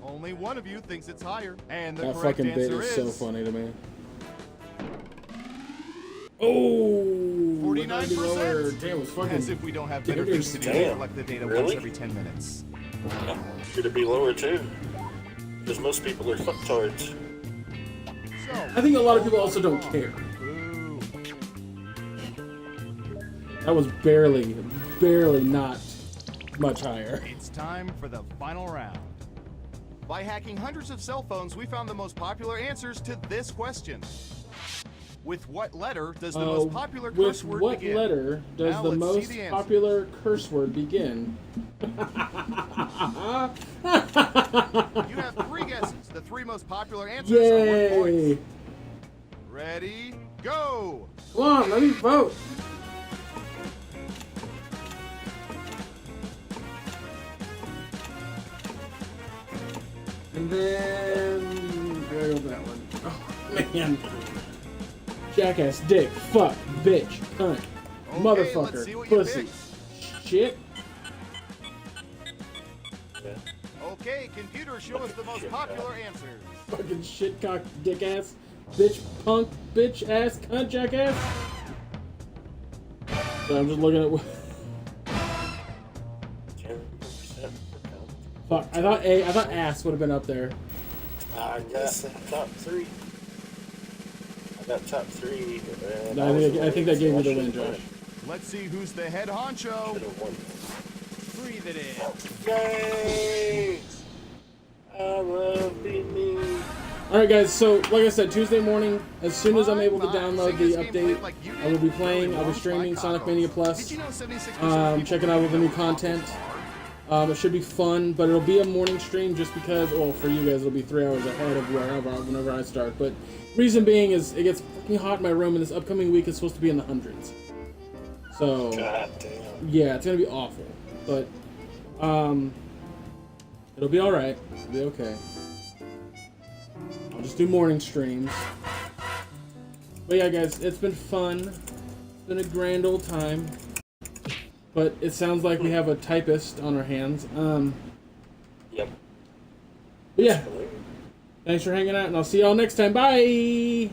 Only one of you thinks it's higher, and the That correct fucking bit answer is is so funny to me. Oh, 49%. lower. Damn, it was fucking. As if we don't have better Damn, things to do than damn. collect the data Really? once every 10 minutes. Should it be lower too? Because most people are fucktards. I think a lot of people also don't care. Boo. That was barely not much higher. It's time for the final round. By hacking hundreds of cell phones, we found the most popular answers to this question. With what letter does the most popular curse With word what begin? letter does Now the let's see most the answer. popular curse word begin? You have 3 guesses. The 3 most popular answers are worth Yay! points. Ready, go! Come on, let me vote. And then there goes that one. Oh man. Jackass, dick, fuck, bitch, cunt, let's see motherfucker, what you pussy, shit. Okay, computer, show us the most popular answers. Fucking shit cock, dick ass, bitch, punk, bitch ass, cunt, jackass. So I'm just looking at what. Fuck, I thought ass would have been up there. I got top 3. I got top 3. And No, I think that gave you the win, Josh. Let's see who's the head honcho. Breathe it in. Yay! I love being me. Alright guys, so like I said, Tuesday morning, as soon as I'm able to download the update, I will be playing, I'll be streaming Sonic Mania Plus, checking out all the new content. It should be fun, but it'll be a morning stream just because, well, for you guys, it'll be 3 hours ahead of whenever I start. But reason being is it gets fucking hot in my room, and this upcoming week is supposed to be in the hundreds. So, God damn. yeah, it's gonna be awful. But, it'll be alright. It'll be okay. I'll just do morning streams. But yeah, guys, it's been fun. It's been a grand old time. But it sounds like we have a typist on our hands. Yep. But yeah. Thanks for hanging out, and I'll see y'all next time. Bye!